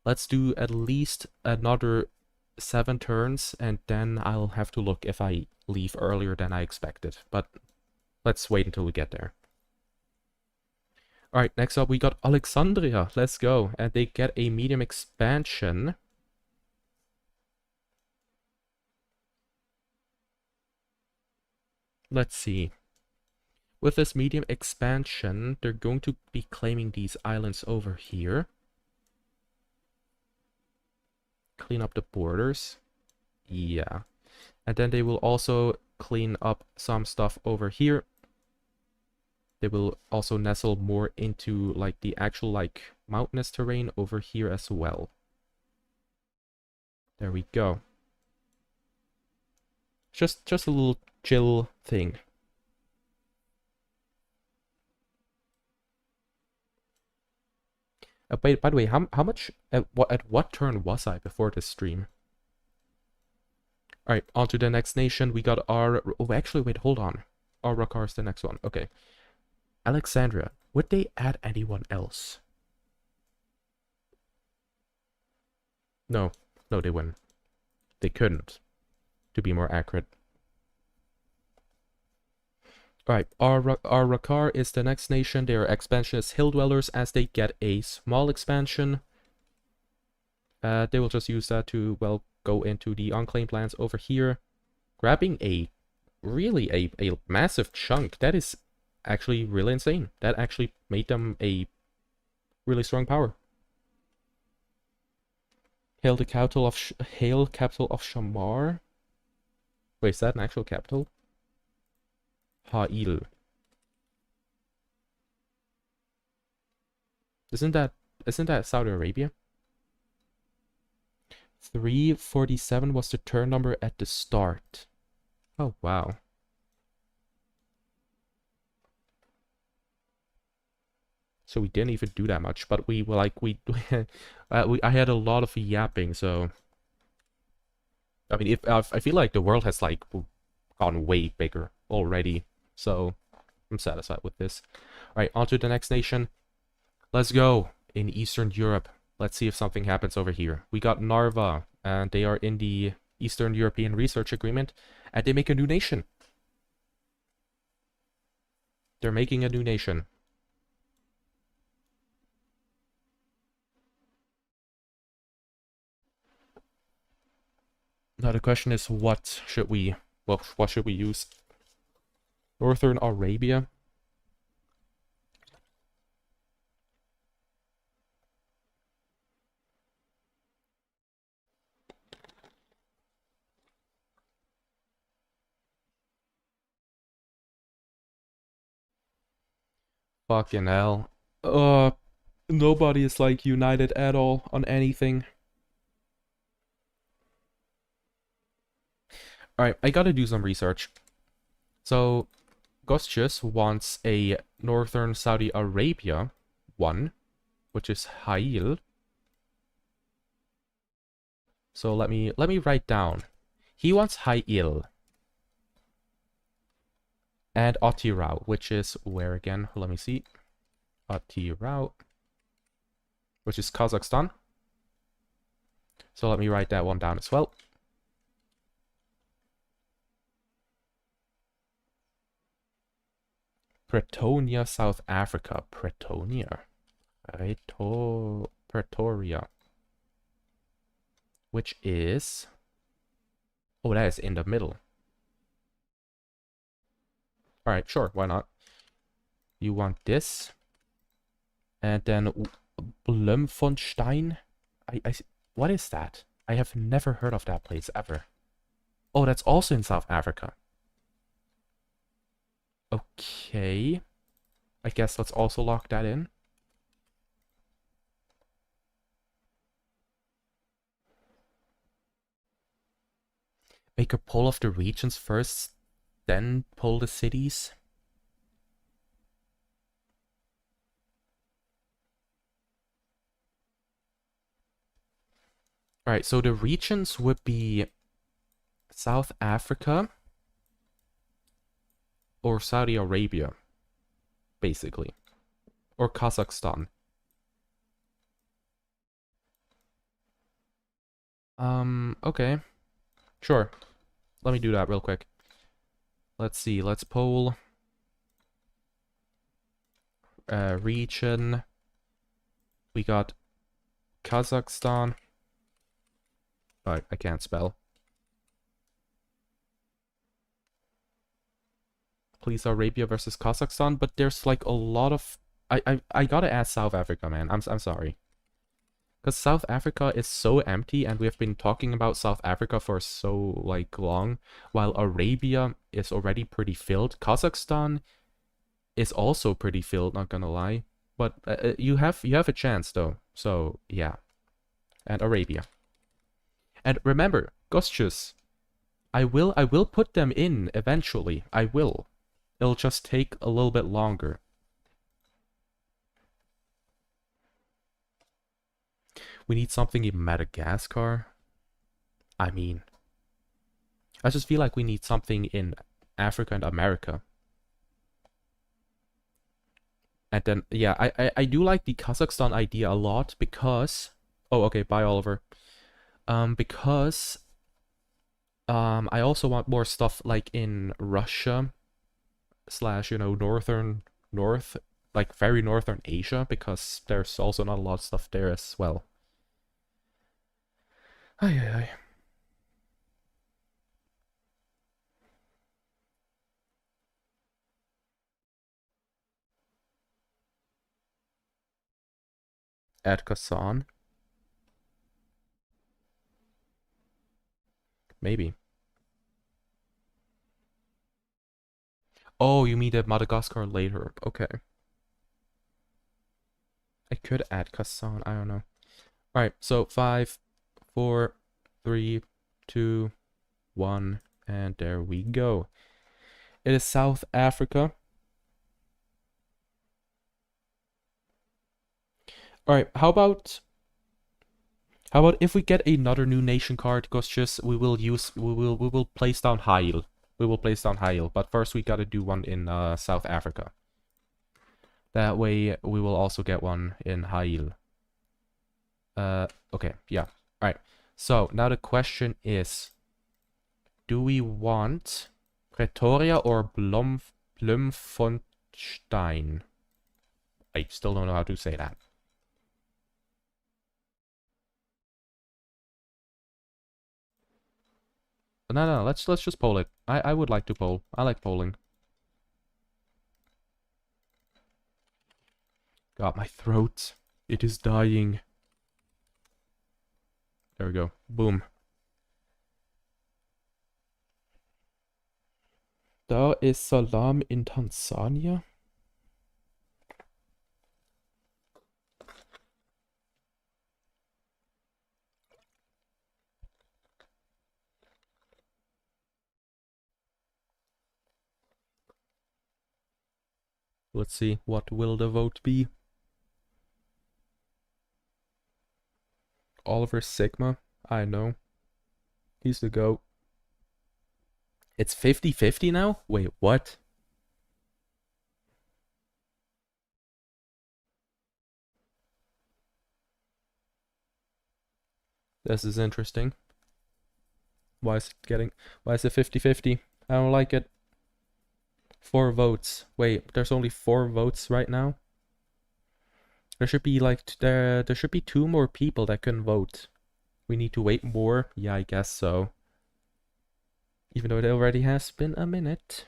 Let's do at least another 7 turns, and then I'll have to look if I leave earlier than I expected. But let's wait until we get there. Alright, next up we got Alexandria. Let's go. And they get a medium expansion. Let's see. With this medium expansion, they're going to be claiming these islands over here. Clean up the borders. Yeah. And then they will also clean up some stuff over here. They will also nestle more into like the actual like mountainous terrain over here as well. There we go. Just a little chill thing. By the way, how much at what turn was I before this stream? All right, on to the next nation. We got our. Oh, actually, wait, hold on. Our Rakar is the next one. Okay. Alexandria. Would they add anyone else? No, they wouldn't. They couldn't, to be more accurate. Alright, our Rakar is the next nation. They are expansionist hill dwellers. As they get a small expansion, they will just use that to, well, go into the unclaimed lands over here, grabbing a massive chunk. That is actually really insane. That actually made them a really strong power. Hail capital of Shamar. Wait, is that an actual capital? Ha'il. Isn't that Saudi Arabia? 347 was the turn number at the start. Oh wow. So we didn't even do that much, but we were like I had a lot of yapping, so I mean, if I feel like the world has like gotten way bigger already, so I'm satisfied with this. All right, on to the next nation. Let's go in Eastern Europe. Let's see if something happens over here. We got Narva, and they are in the Eastern European Research Agreement, and they make a new nation. They're making a new nation. Now the question is, what should we use? Northern Arabia? Fucking hell. Nobody is like united at all on anything. Alright, I gotta do some research. So, Gostius wants a Northern Saudi Arabia one, which is Hail. So let me write down. He wants Hail. And Atirau, which is where again? Let me see. Atirau, which is Kazakhstan. So let me write that one down as well. Pretoria, South Africa. Pretoria. Pretoria. Which is... Oh, that is in the middle. Alright, sure, why not? You want this. And then Bloemfontein. What is that? I have never heard of that place ever. Oh, that's also in South Africa. Okay. I guess let's also lock that in. Make a poll of the regions first, then poll the cities. Alright, so the regions would be South Africa or Saudi Arabia, basically. Or Kazakhstan. Okay. Sure. Let me do that real quick. Let's see, let's poll region. We got Kazakhstan. Oh, I can't spell. Please Arabia versus Kazakhstan, but there's like a lot of I gotta add South Africa, man. I'm sorry. Because South Africa is so empty, and we have been talking about South Africa for so, like, long, while Arabia is already pretty filled. Kazakhstan is also pretty filled, not gonna lie. But you have a chance, though. So, yeah. And Arabia. And remember, Gostius, I will put them in eventually. I will. It'll just take a little bit longer. We need something in Madagascar. I mean, I just feel like we need something in Africa and America. And then, yeah, I do like the Kazakhstan idea a lot because... Oh, okay, bye, Oliver. Because... I also want more stuff like in Russia / north, like very northern Asia, because there's also not a lot of stuff there as well. Ay, ay, ay. Add Kazan? Maybe. Oh, you mean that Madagascar later. Okay. I could add Kazan, I don't know. Alright, so 5, 4, 3, 2, 1, and there we go. It is South Africa. All right, how about if we get another new nation card? Because just we will place down Heil. We will place down Heil, but first we gotta do one in South Africa. That way we will also get one in Heil. Okay, yeah. All right. So now the question is, do we want Pretoria or Bloemfontein? I still don't know how to say that. No, let's just poll it. I would like to poll. I like polling. God, my throat. It is dying. There we go. Boom. Dar es Salaam in Tanzania? Let's see, what will the vote be? Oliver Sigma? I know. He's the GOAT. It's 50-50 now? Wait, what? This is interesting. Why is it 50-50? I don't like it. 4 votes. Wait, there's only 4 votes right now? There should be like, there should be 2 more people that can vote. We need to wait more? Yeah, I guess so. Even though it already has been a minute.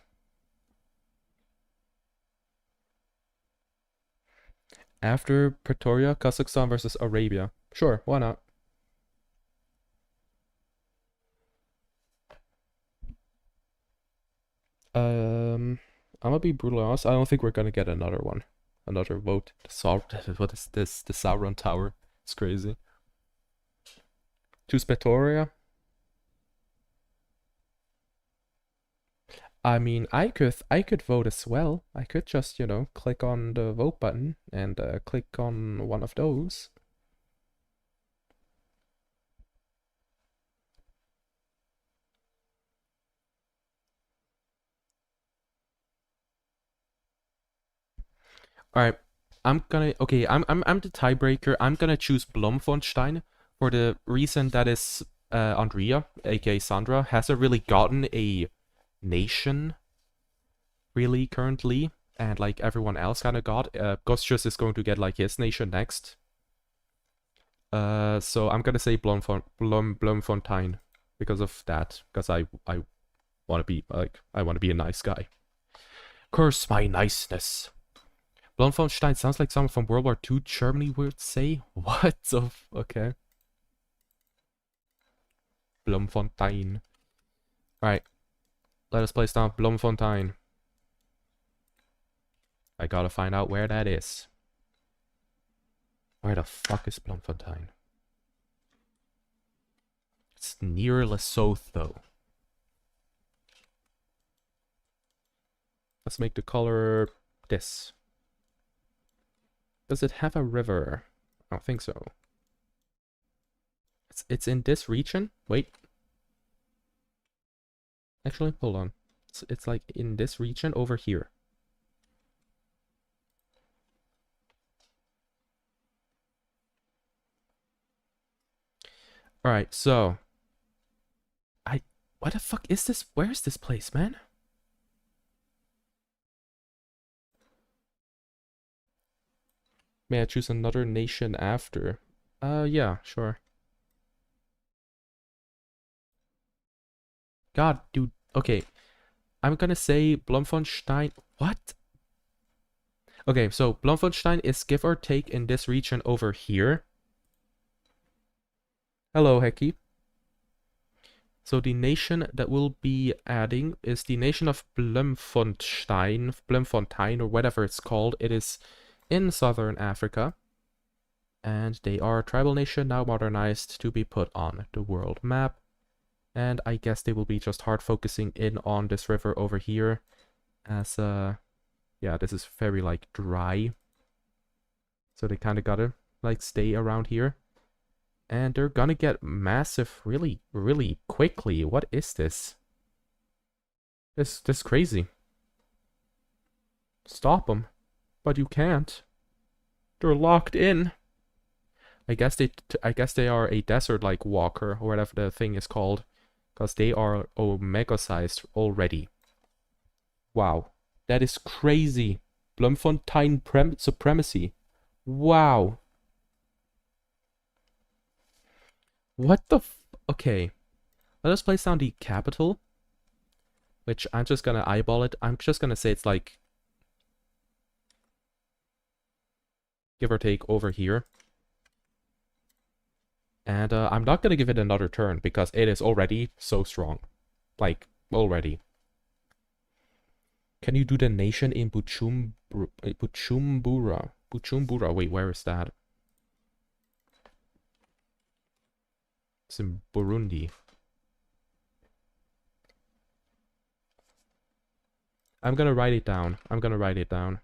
After Pretoria, Kazakhstan versus Arabia. Sure, why not? I'm gonna be brutally honest. I don't think we're gonna get another one. Another vote. What is this? The Sauron Tower. It's crazy. To Pretoria. I mean, I could vote as well. I could just, click on the vote button and click on one of those. All right, I'm the tiebreaker. I'm gonna choose Bloemfontein for the reason that is Andrea, aka Sandra, hasn't really gotten a nation really currently, and like everyone else kind of got. Ghostress is going to get like his nation next. So I'm gonna say Bloemfontein because of that, because I want to be a nice guy. Curse my niceness. Bloemfontein sounds like someone from World War II Germany would say. What? Okay. Bloemfontein. Alright. Let us place down Bloemfontein. I gotta find out where that is. Where the fuck is Bloemfontein? It's near Lesotho, though. Let's make the color this. Does it have a river? I don't think so. It's in this region? Wait. Actually, hold on. It's like in this region over here. Alright, so. What the fuck is this? Where is this place, man? May I choose another nation after? Yeah, sure. God, dude. Okay. I'm gonna say Bloemfontein. What? Okay, so Bloemfontein is give or take in this region over here. Hello, Heki. So the nation that we'll be adding is the nation of Bloemfontein, or whatever it's called. It is in southern Africa. And they are a tribal nation, now modernized, to be put on the world map. And I guess they will be just hard focusing in on this river over here. As, yeah, this is very, like, dry. So they kind of gotta like stay around here. And they're gonna get massive really, really quickly. What is this? This crazy. Stop them. But you can't. They're locked in. I guess they are a desert-like walker, or whatever the thing is called. Because they are omega-sized already. Wow. That is crazy. Bloemfontein supremacy. Wow. What the okay. Let us place down the capital. Which I'm just gonna eyeball it. I'm just gonna say it's like, give or take over here. And I'm not gonna give it another turn because it is already so strong. Like, already. Can you do the nation in Bujumbura? Bujumbura, wait, where is that? It's in Burundi. I'm gonna write it down. I'm gonna write it down.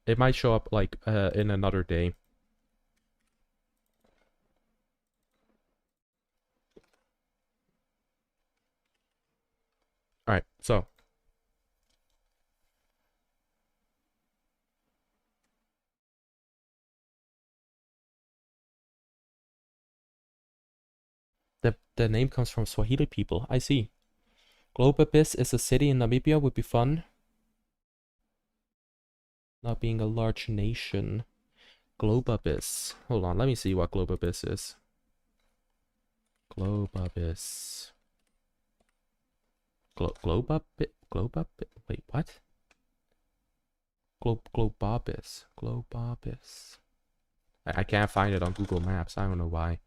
It might show up, like, in another day. Alright, so. The name comes from Swahili people. I see. Globe Abyss is a city in Namibia. Would be fun. Not being a large nation. Globe Abyss. Hold on, let me see what Globe Abyss is. Globe Abyss. Globe Abyss? Wait, what? Globabis. Globabis. I can't find it on Google Maps. I don't know why.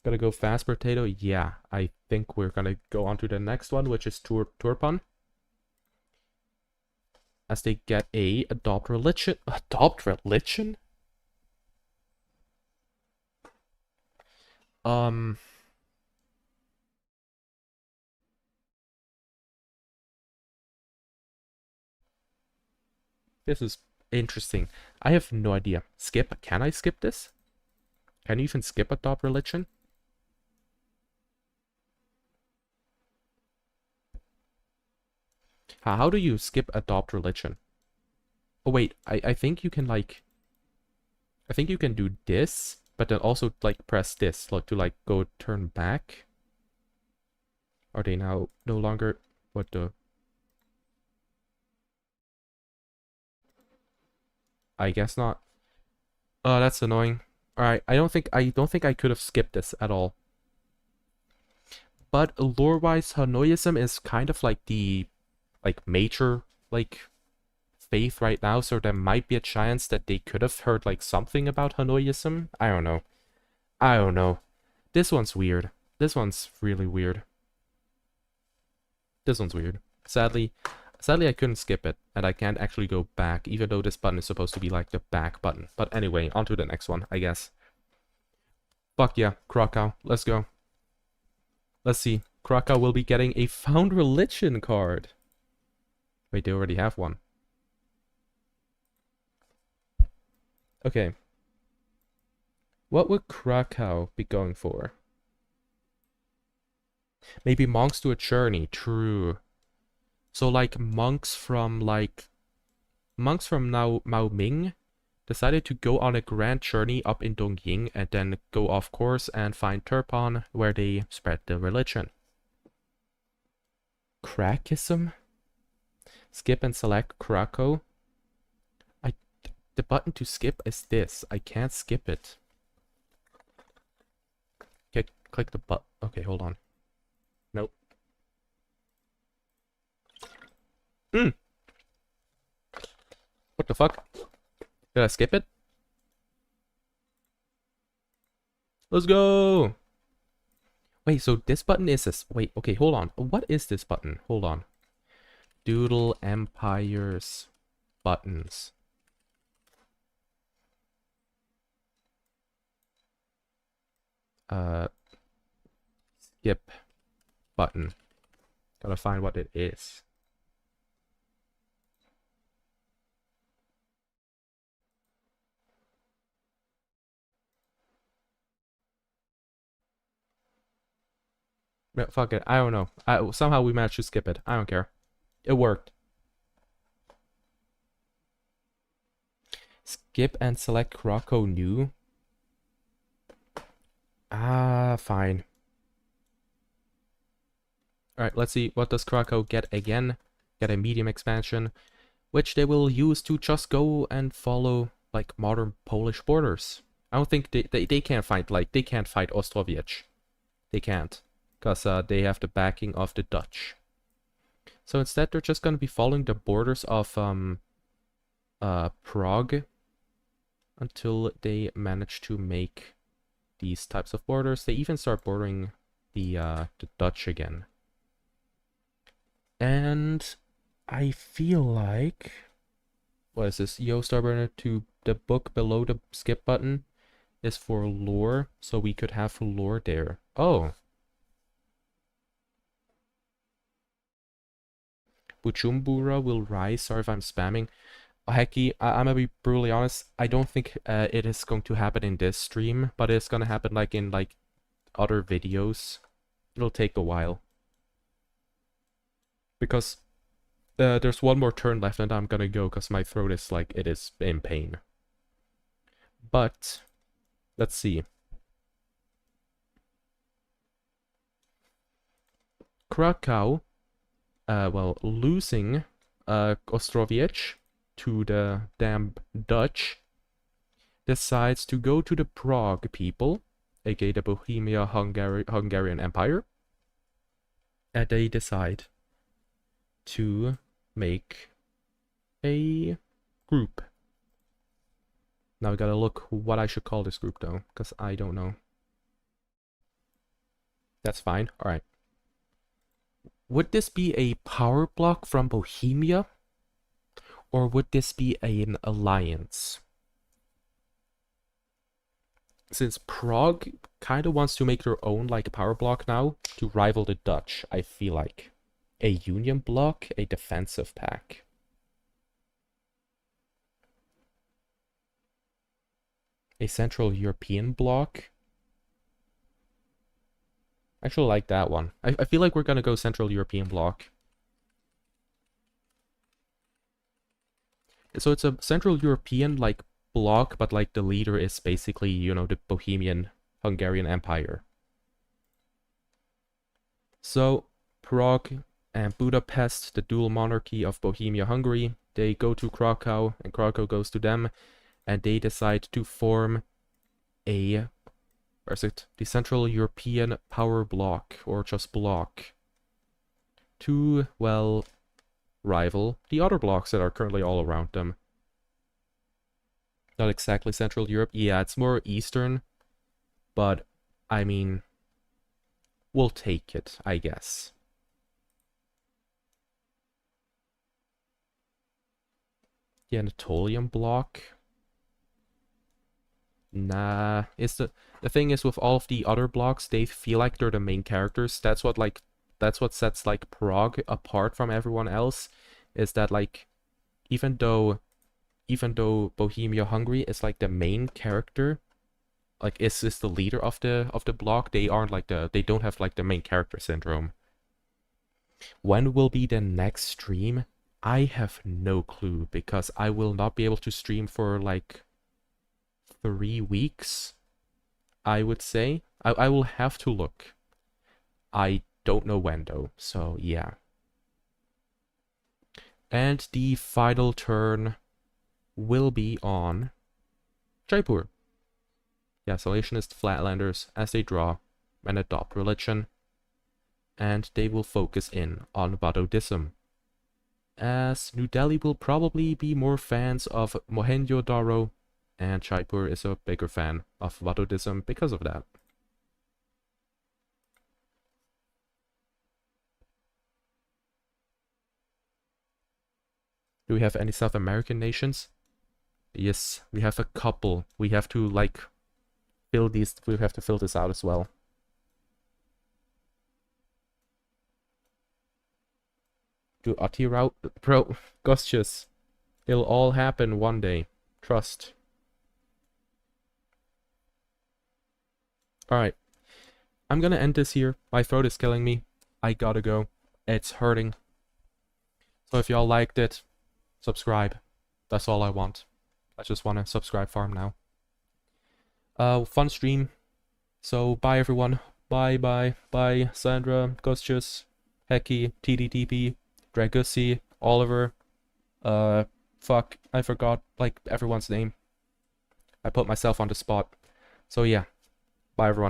Gotta go fast, potato? Yeah, I think we're gonna go on to the next one, which is Turpan. As they get a adopt religion. Adopt religion? This is interesting. I have no idea. Skip? Can I skip this? Can you even skip adopt religion? How do you skip adopt religion? Oh wait, I think you can like... I think you can do this, but then also like press this like, to like go turn back. Are they now no longer... What the... I guess not. Oh, that's annoying. Alright, I don't think I could have skipped this at all. But lore-wise, Hanoism is kind of like the like major like faith right now, so there might be a chance that they could have heard like something about Hanoism. I don't know. I don't know. This one's weird. This one's really weird. This one's weird. Sadly, I couldn't skip it, and I can't actually go back, even though this button is supposed to be like the back button. But anyway, on to the next one, I guess. Fuck yeah, Krakow. Let's go. Let's see. Krakow will be getting a Found Religion card. Wait, they already have one. Okay. What would Krakow be going for? Maybe monks to a journey. True. So like monks from Mao Ming decided to go on a grand journey up in Dongying and then go off course and find Turpan where they spread the religion. Krakism? Skip and select Krakow. The button to skip is this. I can't skip it. Okay, click the button. Okay, hold on. Nope. What the fuck? Did I skip it? Let's go! Wait, so this button is this. Wait, okay, hold on. What is this button? Hold on. Doodle Empires buttons. Skip button. Gotta find what it is. No, fuck it. I don't know. Somehow we managed to skip it. I don't care. It worked. Skip and select Krakow new. Ah, fine. Alright, let's see. What does Krakow get again? Get a medium expansion, which they will use to just go and follow, like, modern Polish borders. I don't think they can't fight, like, they can't fight Ostrowiec. They can't. Because they have the backing of the Dutch. So instead, they're just going to be following the borders of Prague until they manage to make these types of borders. They even start bordering the Dutch again. And I feel like... What is this? Yo, Starburner, to the book below the skip button is for lore, so we could have lore there. Oh. Bujumbura will rise. Sorry if I'm spamming. Hecky, I'm gonna be brutally honest. I don't think it is going to happen in this stream, but it's gonna happen like in like other videos. It'll take a while. Because there's one more turn left and I'm gonna go because my throat is like, it is in pain. But, let's see. Krakow, well, losing Ostrowiec to the damn Dutch, decides to go to the Prague people, aka the Bohemia Hungarian Empire, and they decide to make a group. Now we gotta look what I should call this group though, because I don't know. That's fine, alright. Would this be a power block from Bohemia? Or would this be an alliance? Since Prague kind of wants to make their own like power block now to rival the Dutch, I feel like. A union block, a defensive pack. A Central European block. I actually like that one. I feel like we're gonna go Central European block. So it's a Central European like block, but like the leader is basically, you know, the Bohemian Hungarian Empire. So Prague and Budapest, the dual monarchy of Bohemia, Hungary, they go to Krakow and Krakow goes to them, and they decide to form a, or is it the Central European power block, or just block, to, well, rival the other blocks that are currently all around them. Not exactly Central Europe, yeah, it's more Eastern, but, I mean, we'll take it, I guess. The Anatolian block. Nah, it's the thing is with all of the other blocks, they feel like they're the main characters. That's what sets like Prague apart from everyone else, is that like even though Bohemia Hungary is like the main character, like is the leader of the block, they aren't like they don't have like the main character syndrome. When will be the next stream? I have no clue, because I will not be able to stream for like 3 weeks, I would say. I will have to look. I don't know when though, so yeah. And the final turn will be on Jaipur. The isolationist flatlanders, as they draw and adopt religion, and they will focus in on Vododism, as New Delhi will probably be more fans of Mohenjo-daro, and Jaipur is a bigger fan of Vododism because of that. Do we have any South American nations? Yes, we have a couple. We have to like fill these. We have to fill this out as well. Do Ati route, bro? Ghostius. It'll all happen one day. Trust. Alright. I'm gonna end this here. My throat is killing me. I gotta go. It's hurting. So if y'all liked it, subscribe. That's all I want. I just want to subscribe farm now. Fun stream. So bye everyone. Bye bye. Bye Sandra, Gustius, Hecky, TDTP, Dragussi, Oliver. Fuck, I forgot like everyone's name. I put myself on the spot. So yeah. Bye everyone.